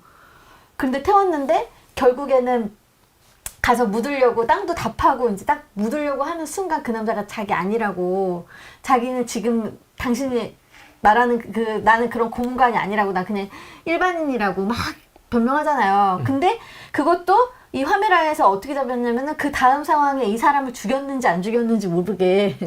Speaker 4: 근데 태웠는데 결국에는 가서 묻으려고 땅도 다 파고 이제 딱 묻으려고 하는 순간 그 남자가 자기 아니라고, 자기는 지금 당신이 말하는 나는 그런 고문관이 아니라고, 나 그냥 일반인이라고 막 변명하잖아요. 근데 그것도 이 화메라에서 어떻게 잡혔냐면은 그 다음 상황에 이 사람을 죽였는지 안 죽였는지 모르게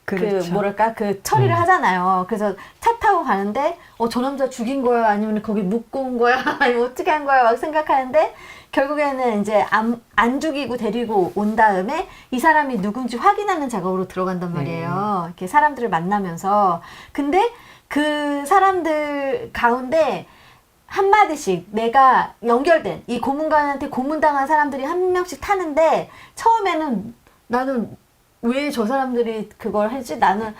Speaker 2: 그렇죠.
Speaker 4: 뭐랄까 그 처리를 하잖아요. 그래서 차 타고 가는데 저 남자 죽인 거야 아니면 거기 묻고 온 거야 아니면 어떻게 한 거야 막 생각하는데 결국에는 이제 안 죽이고 데리고 온 다음에 이 사람이 누군지 확인하는 작업으로 들어간단 말이에요. 이렇게 사람들을 만나면서. 근데 그 사람들 가운데 한마디씩 내가 연결된 이 고문관한테 고문당한 사람들이 한 명씩 타는데 처음에는 나는 왜 저 사람들이 그걸 했지? 나는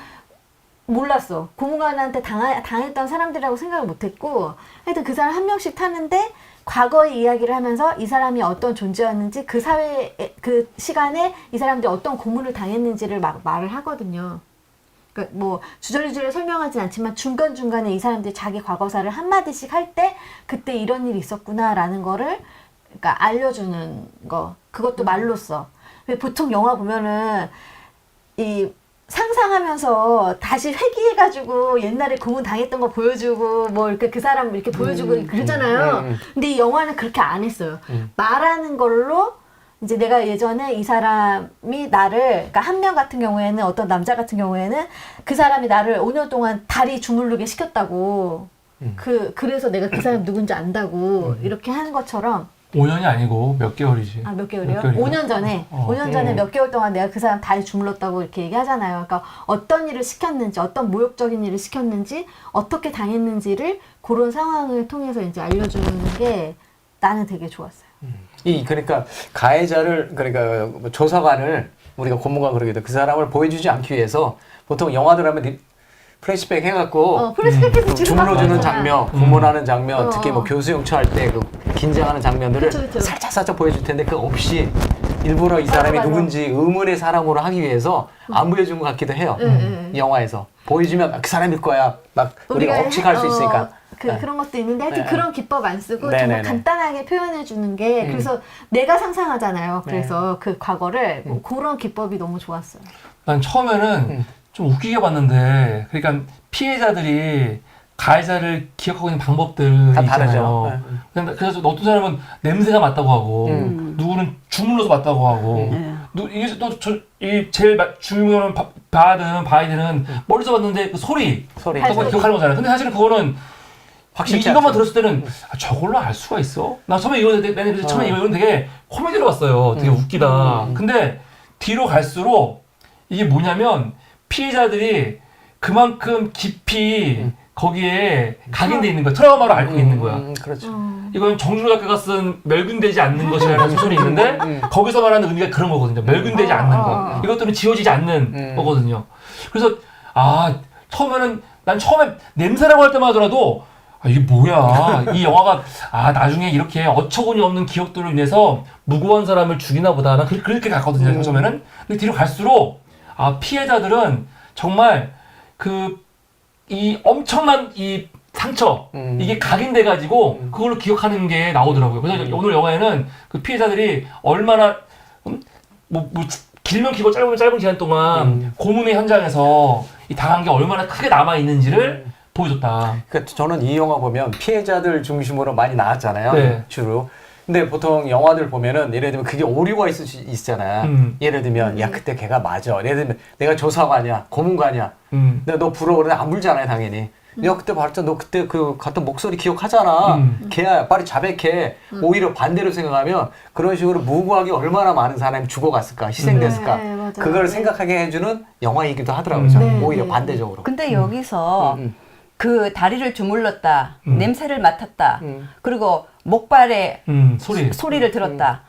Speaker 4: 몰랐어. 고문관한테 당했던 사람들이라고 생각을 못했고 하여튼 그 사람 한 명씩 타는데 과거의 이야기를 하면서 이 사람이 어떤 존재였는지 그 사회 그 시간에 이 사람들이 어떤 고문을 당했는지를 막 말을 하거든요. 그러니까 뭐 주저리주저리 설명하진 않지만 중간중간에 이 사람들이 자기 과거사를 한마디씩 할 때 그때 이런 일이 있었구나라는 거를 그러니까 알려주는 거. 그것도 말로써. 보통 영화 보면은 이 상상하면서 다시 회귀해가지고 옛날에 고문 당했던 거 보여주고 뭐 이렇게 그 사람 이렇게 보여주고 그러잖아요. 근데 이 영화는 그렇게 안 했어요. 말하는 걸로 이제 내가 예전에 이 사람이 나를, 그러니까 한 명 같은 경우에는 어떤 남자 같은 경우에는 그 사람이 나를 5년 동안 다리 주물르게 시켰다고. 그래서 내가 그 사람 누군지 안다고 이렇게 하는 것처럼.
Speaker 1: 5년이 아니고 몇 개월이지.
Speaker 4: 몇 개월이요?
Speaker 1: 몇 개월이요?
Speaker 4: 5년 전에. 5년 전에 몇 개월 동안 내가 그 사람 다리 주물렀다고 이렇게 얘기하잖아요. 그러니까 어떤 일을 시켰는지, 어떤 모욕적인 일을 시켰는지, 어떻게 당했는지를 그런 상황을 통해서 이제 알려주는 게 나는 되게 좋았어요.
Speaker 5: 그러니까 가해자를, 그러니까 뭐 조사관을 우리가 고문관 그러기도 그 사람을 보여주지 않기 위해서 보통 영화들 하면 플래시백 해갖고
Speaker 4: 플래시백해서
Speaker 5: 주물러주는 장면, 고문하는 장면, 특히 뭐 교수용처 할 때 그 긴장하는 장면들을
Speaker 4: 그쵸.
Speaker 5: 살짝 보여줄 텐데 그거 없이 일부러 이 사람이
Speaker 4: 맞아.
Speaker 5: 누군지 의문의 사람으로 하기 위해서 안 보여준 것 같기도 해요. 이 영화에서 보여주면 그 사람일 거야, 막 우리가 억측할 수 있으니까.
Speaker 4: 그런 것도 있는데 하여튼 그런 기법 안 쓰고
Speaker 5: 네네네.
Speaker 4: 정말 간단하게 표현해 주는 게 그래서 내가 상상하잖아요. 그래서 그 과거를 그런 기법이 너무 좋았어요.
Speaker 1: 난 처음에는 좀 웃기게 봤는데, 그러니까 피해자들이 가해자를 기억하고 있는 방법들이
Speaker 5: 다
Speaker 1: 있잖아요.
Speaker 5: 다르죠.
Speaker 1: 그래서 어떤 사람은 냄새가 맞다고 하고, 누구는 주물러서 맞다고 하고, 이게 또 제일 주문을 바이든은 멀리서 봤는데 그 소리
Speaker 5: 소리.
Speaker 1: 그거 기억하는 거잖아요. 근데 사실은 그거는
Speaker 5: 확실치
Speaker 1: 이것만
Speaker 5: 않죠.
Speaker 1: 들었을 때는 저걸로 알 수가 있어? 나 처음에 이거는 되게 코미디로 봤어요. 되게 웃기다. 근데 뒤로 갈수록 이게 뭐냐면 피해자들이 그만큼 깊이 거기에 각인돼 있는 거야. 트라우마로 앓고 있는 거야.
Speaker 5: 그렇죠.
Speaker 1: 이건 정준호 작가가 쓴 멸균되지 않는 것이라는 소설이 있는데 거기서 말하는 의미가 그런 거거든요. 멸균되지 않는 것. 이것들은 지워지지 않는 거거든요. 그래서 처음에 냄새라고 할 때만 하더라도 아, 이게 뭐야? 이 영화가 나중에 이렇게 어처구니 없는 기억들로 인해서 무고한 사람을 죽이나 보다. 난 그렇게 갔거든요. 처음에는. 근데 뒤로 갈수록 피해자들은 정말 이 엄청난 이 상처 이게 각인돼 가지고 그걸로 기억하는 게 나오더라고요. 그래서 오늘 영화에는 그 피해자들이 얼마나 길면 길고 짧으면 짧은 기간 동안 고문의 현장에서 이 당한 게 얼마나 크게 남아 있는지를 보여줬다.
Speaker 5: 그러니까 저는 이 영화 보면 피해자들 중심으로 많이 나왔잖아요.
Speaker 1: 네.
Speaker 5: 주로. 근데 보통 영화들 보면은 예를 들면 그게 오류가 있을 수 있잖아. 예를 들면 야 그때 걔가 맞아. 예를 들면 내가 조사관이야, 고문관이야. 근데 너 불어 그러는데 안 불잖아요, 당연히. 야 그때 봤잖아. 너 그때 그 같은 목소리 기억하잖아. 걔야 빨리 자백해. 오히려 반대로 생각하면 그런 식으로 무고하게 얼마나 많은 사람이 죽어갔을까, 희생됐을까.
Speaker 4: 네, 맞아요.
Speaker 5: 그걸
Speaker 4: 네.
Speaker 5: 생각하게 해주는 영화이기도 하더라고요. 저는.
Speaker 4: 네,
Speaker 5: 오히려
Speaker 4: 네.
Speaker 5: 반대적으로.
Speaker 2: 근데 여기서 그 다리를 주물렀다, 냄새를 맡았다, 그리고 목발에 소리를 들었다.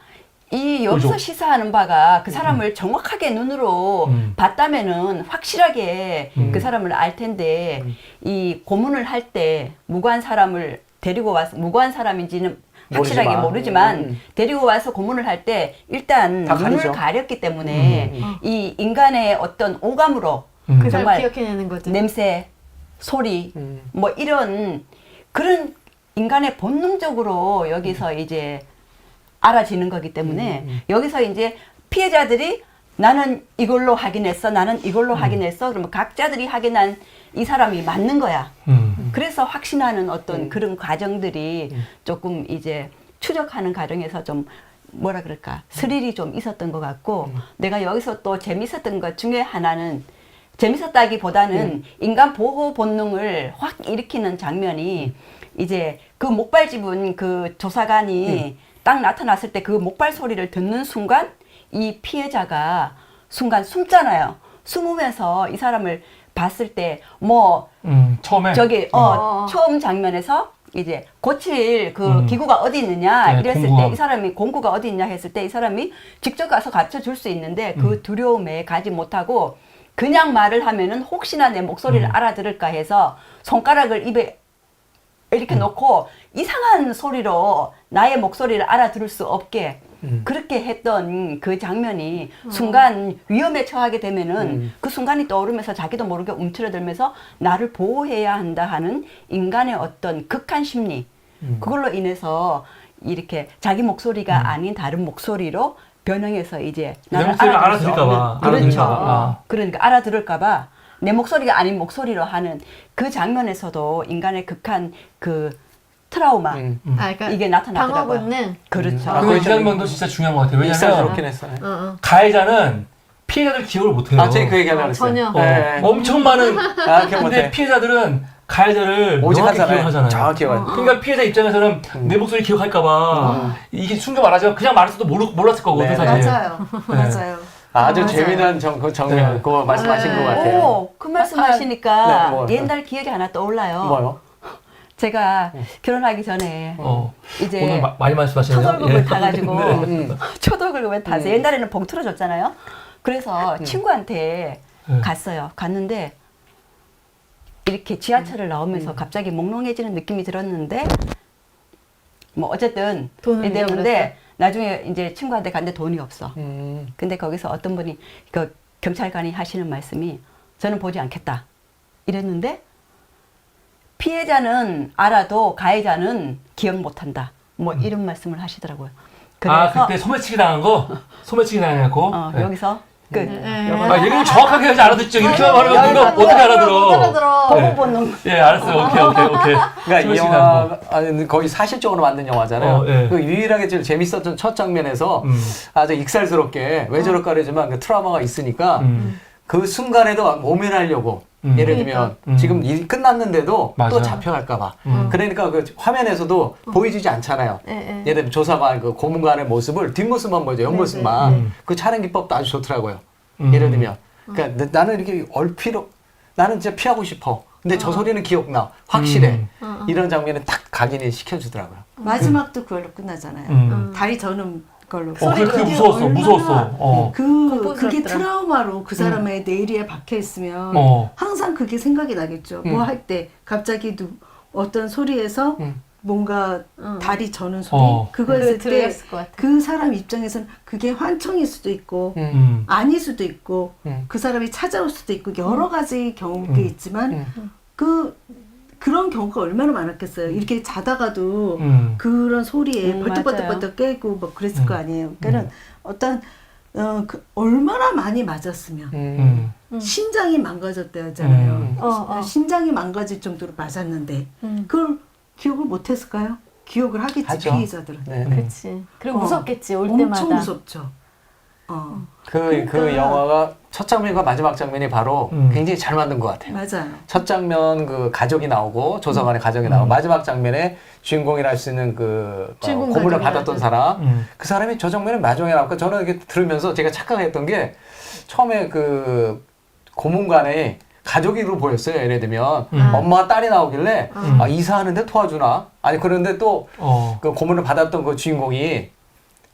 Speaker 2: 이 여기서
Speaker 1: 그죠.
Speaker 2: 시사하는 바가 그 사람을 정확하게 눈으로 봤다면은 확실하게 그 사람을 알 텐데 이 고문을 할 때 무고한 사람을 데리고 와서 무고한 사람인지는 확실하게 모르지만 데리고 와서 고문을 할 때 일단
Speaker 5: 다
Speaker 2: 눈을
Speaker 5: 가리죠.
Speaker 2: 가렸기 때문에 이 인간의 어떤 오감으로
Speaker 4: 그 사람
Speaker 2: 정말
Speaker 4: 기억해내는 거지.
Speaker 2: 냄새, 소리, 뭐 이런 그런 인간의 본능적으로 여기서 이제 알아지는 거기 때문에 여기서 이제 피해자들이 나는 이걸로 확인했어, 나는 이걸로 확인했어. 그러면 각자들이 확인한 이 사람이 맞는 거야. 그래서 확신하는 어떤 그런 과정들이 조금 이제 추적하는 과정에서 좀 뭐라 그럴까 스릴이 좀 있었던 것 같고 내가 여기서 또 재밌었던 것 중에 하나는 재밌었다기보다는 인간 보호 본능을 확 일으키는 장면이 이제 그 목발 집은 그 조사관이 딱 나타났을 때 그 목발 소리를 듣는 순간 이 피해자가 순간 숨잖아요. 숨으면서 이 사람을 봤을 때 뭐
Speaker 1: 처음에
Speaker 2: 저기 처음 장면에서 이제 고칠 그 기구가 어디 있느냐
Speaker 1: 네,
Speaker 2: 이랬을
Speaker 1: 공구가.
Speaker 2: 때 이 사람이 공구가 어디 있냐 했을 때 이 사람이 직접 가서 가르쳐 줄 수 있는데 그 두려움에 가지 못하고 그냥 말을 하면은 혹시나 내 목소리를 알아들을까 해서 손가락을 입에 이렇게 놓고 이상한 소리로 나의 목소리를 알아들을 수 없게 그렇게 했던 그 장면이 순간 위험에 처하게 되면은 그 순간이 떠오르면서 자기도 모르게 움츠러들면서 나를 보호해야 한다 하는 인간의 어떤 극한 심리 그걸로 인해서 이렇게 자기 목소리가 아닌 다른 목소리로 변형해서 이제
Speaker 1: 내
Speaker 2: 나를
Speaker 1: 목소리를
Speaker 2: 알아들을 수
Speaker 1: 알아들을까 봐.
Speaker 2: 없는, 그렇죠.
Speaker 1: 알아들을까 봐.
Speaker 2: 그러니까 알아들을까 봐 내 목소리가 아닌 목소리로 하는 그 장면에서도 인간의 극한 그 트라우마
Speaker 4: 그러니까
Speaker 2: 이게 나타나더라고요.
Speaker 4: 방어 본능.
Speaker 2: 그렇죠.
Speaker 1: 근데 이 장면도 진짜 중요한 것 같아요. 왜냐면
Speaker 5: 익살스럽긴 했어요.
Speaker 1: 가해자는 피해자들 기억을 못해요.
Speaker 5: 아, 제가 그 얘기하려고 했어요.
Speaker 4: 전혀.
Speaker 5: 네.
Speaker 1: 엄청 많은
Speaker 5: 기억
Speaker 1: 근데
Speaker 5: 못해.
Speaker 1: 피해자들은 가해자를
Speaker 5: 오직 한
Speaker 1: 명확히
Speaker 5: 사람이
Speaker 1: 기억하잖아요.
Speaker 5: 정확히 기억하죠.
Speaker 1: 그러니까 피해자 입장에서는 내 목소리 기억할까봐 이게 숨겨 말하자면 그냥 말했어도 몰랐을 거거든
Speaker 5: 네,
Speaker 1: 사실.
Speaker 3: 맞아요. 맞아요.
Speaker 5: 아주
Speaker 3: 맞아요.
Speaker 5: 재미난 그 장면,
Speaker 1: 네.
Speaker 5: 그거 말씀하신 것 같아요.
Speaker 2: 오, 그 말씀하시니까
Speaker 5: 네, 뭐,
Speaker 2: 옛날 기억이 하나 떠올라요.
Speaker 5: 뭐요?
Speaker 2: 제가 결혼하기 전에 이제
Speaker 1: 오늘 많이 말씀하시네요.
Speaker 2: 초돌급을
Speaker 1: 예.
Speaker 2: 타가지고
Speaker 1: 네.
Speaker 2: 초돌급을 타서 옛날에는 봉투로 줬잖아요. 그래서 친구한테
Speaker 1: 네.
Speaker 2: 갔어요. 갔는데 이렇게 지하철을 나오면서 갑자기 몽롱해지는 느낌이 들었는데 뭐 어쨌든
Speaker 4: 돈을
Speaker 2: 이랬는데
Speaker 4: 잃어버렸어?
Speaker 2: 나중에 이제 친구한테 갔는데 돈이 없어. 근데 거기서 어떤 분이 그 경찰관이 하시는 말씀이 저는 보지 않겠다 이랬는데 피해자는 알아도 가해자는 기억 못한다. 뭐 이런 말씀을 하시더라고요.
Speaker 1: 아
Speaker 2: 그래서
Speaker 1: 그때 소매치기 당한 거? 소매치기 당해갖고 네.
Speaker 2: 여기서 끝.
Speaker 1: 얘기를 정확하게 하지 알아듣죠. 이렇게만 말하면 누가 어떻게 알아들어?
Speaker 2: 보호
Speaker 1: 네.
Speaker 2: 본능.
Speaker 1: 예 알았어요. 오케이.
Speaker 5: 그러니까 이
Speaker 1: 소매치기 당한 거.
Speaker 5: 영화는 거의 사실적으로 만든 영화잖아요.
Speaker 1: 예.
Speaker 5: 그 유일하게 제일 재밌었던 첫 장면에서 아주 익살스럽게 왜 저럴까 그러지만 그 트라우마가 있으니까 그 순간에도 모면하려고 예를 들면 지금 일이 끝났는데도
Speaker 1: 맞아.
Speaker 5: 또 잡혀갈까 봐. 그러니까 그 화면에서도 보여주지 않잖아요. 예를 들면 조사관 그 고문관의 모습을 뒷모습만 보여줘. 옆모습만. 그 촬영 기법도 아주 좋더라고요. 예를 들면 그러니까 나는 이렇게 얼피로 나는 진짜 피하고 싶어. 근데 저 소리는 기억나. 확실해. 이런 장면을 딱 각인을 시켜주더라고요.
Speaker 3: 마지막도 그걸로 끝나잖아요. 다리 저는 걸로.
Speaker 1: 그게 무서웠어. 무서웠어.
Speaker 3: 그게
Speaker 4: 공포스럽더라.
Speaker 3: 트라우마로 그 사람의 뇌리에 박혀 있으면 항상 그게 생각이 나겠죠. 뭐 할 때 갑자기 어떤 소리에서 뭔가 다리 저는 소리 그거
Speaker 4: 그거
Speaker 3: 했을 때
Speaker 4: 들렸을 것 같아.
Speaker 3: 그 사람 입장에서는 그게 환청일 수도 있고 아닐 수도 있고 그 사람이 찾아올 수도 있고 여러 가지 경우가 있지만 그런 경우가 얼마나 많았겠어요. 이렇게 자다가도 그런 소리에 벌떡벌떡벌떡 깨고 뭐 그랬을 거 아니에요. 그러니까 어떤 얼마나 많이 맞았으면 신장이 망가졌다잖아요. 신장이 망가질 정도로 맞았는데 그걸 기억을 못했을까요? 기억을 하겠지
Speaker 5: 하죠.
Speaker 3: 피해자들은.
Speaker 5: 네.
Speaker 4: 그렇지. 그리고 무섭겠지 올
Speaker 3: 엄청
Speaker 4: 때마다.
Speaker 3: 무섭죠.
Speaker 5: 그 영화가 첫 장면과 마지막 장면이 바로 굉장히 잘 만든 것 같아요.
Speaker 3: 맞아요.
Speaker 5: 첫 장면 그 가족이 나오고 조서관의 가족이 나오고 마지막 장면에 주인공이라 할 수 있는 그
Speaker 4: 주인공
Speaker 5: 고문을
Speaker 4: 가족이라는.
Speaker 5: 받았던 사람 그 사람이 저 장면에 마지막에 나오니까 저는 이렇게 들으면서 제가 착각했던 게 처음에 그 고문관에 가족으로 보였어요. 예를 들면 엄마와 딸이 나오길래 아, 이사하는데 도와주나? 아니 그런데 또 그 고문을 받았던 그 주인공이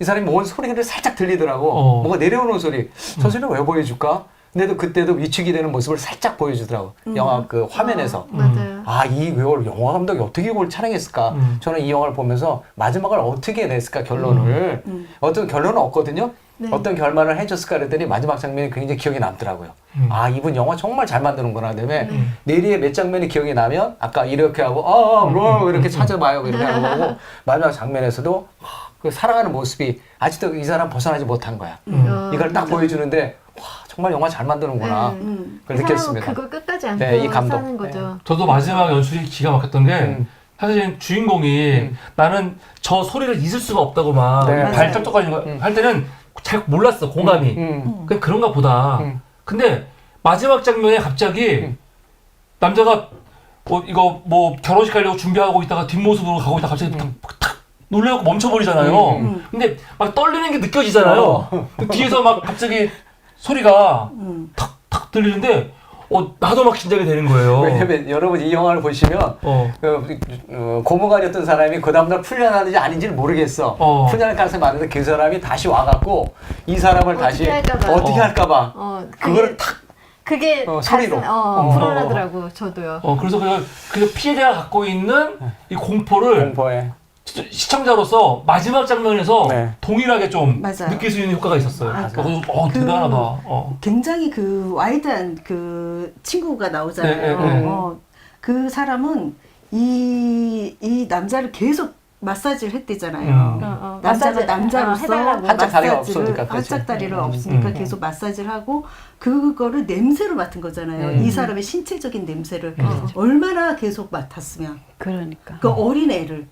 Speaker 5: 이 사람이 뭔 소리를 살짝 들리더라고. 뭔가 내려오는 소리. 저 소리를 왜 보여줄까? 근데도 그때도 위축이 되는 모습을 살짝 보여주더라고. 영화 그 화면에서.
Speaker 4: 맞아요.
Speaker 5: 아, 이걸 영화 감독이 어떻게 이걸 촬영했을까? 저는 이 영화를 보면서 마지막을 어떻게 냈을까? 결론을. 어떤 결론은 없거든요.
Speaker 4: 네.
Speaker 5: 어떤 결말을 해줬을까 그랬더니 마지막 장면이 굉장히 기억에 남더라고요. 아, 이분 영화 정말 잘 만드는구나. 그다음에 내리의 몇 장면이 기억이 나면 아까 이렇게 하고 뭐 이렇게 찾아봐요. 이렇게 하는 거고 마지막 장면에서도 그 살아가는 모습이 아직도 이 사람 벗어나지 못한 거야. 이걸 딱 보여주는데 와, 정말 영화 잘 만드는구나. 그걸 느꼈습니다.
Speaker 4: 그걸 끝까지 안고
Speaker 5: 네, 이 감독.
Speaker 4: 사는 거죠.
Speaker 1: 저도 마지막 연출이 기가 막혔던 게 사실 주인공이 나는 저 소리를 잊을 수가 없다고 막
Speaker 5: 네.
Speaker 1: 발떡떡거리는 거 할 때는 잘 몰랐어 공감이. 그냥 그런가 보다. 근데 마지막 장면에 갑자기 남자가 이거 뭐 결혼식 가려고 준비하고 있다가 뒷모습으로 가고 있다가 갑자기 탁 놀래고 멈춰버리잖아요. 근데 막 떨리는 게 느껴지잖아요. 뒤에서 막 갑자기 소리가 탁탁 들리는데 나도 막 긴장이 되는 거예요.
Speaker 5: 왜냐면 여러분 이 영화를 보시면 고문관이었던 사람이 그 다음날 풀려나는지 아닌지를 모르겠어. 풀려날 가능성이 많은데 그 사람이 다시 와갖고 이 사람을 다시
Speaker 4: 할까봐.
Speaker 5: 어떻게 할까봐 그거를 탁
Speaker 4: 그게
Speaker 5: 소리로.
Speaker 4: 불어나더라고 저도요.
Speaker 1: 그래서 그 피해자가 갖고 있는 이 공포를
Speaker 5: 공포에
Speaker 1: 시청자로서 마지막 장면에서
Speaker 5: 네.
Speaker 1: 동일하게 좀
Speaker 3: 맞아요.
Speaker 1: 느낄 수 있는 효과가 있었어요. 그래서 대단하다.
Speaker 3: 굉장히 그 와일드한 그 친구가 나오잖아요.
Speaker 1: 네, 네.
Speaker 3: 그 사람은 이 남자를 계속 마사지를 했대잖아요. 남자가 남자로서
Speaker 4: 해달라고.
Speaker 5: 한짝 다리가 없으니까, 그렇지.
Speaker 3: 한짝 다리가 없으니까 계속 마사지를 하고 그거를 냄새로 맡은 거잖아요. 이 사람의 신체적인 냄새를 얼마나 계속 맡았으면
Speaker 2: 그러니까.
Speaker 3: 그 어린 애를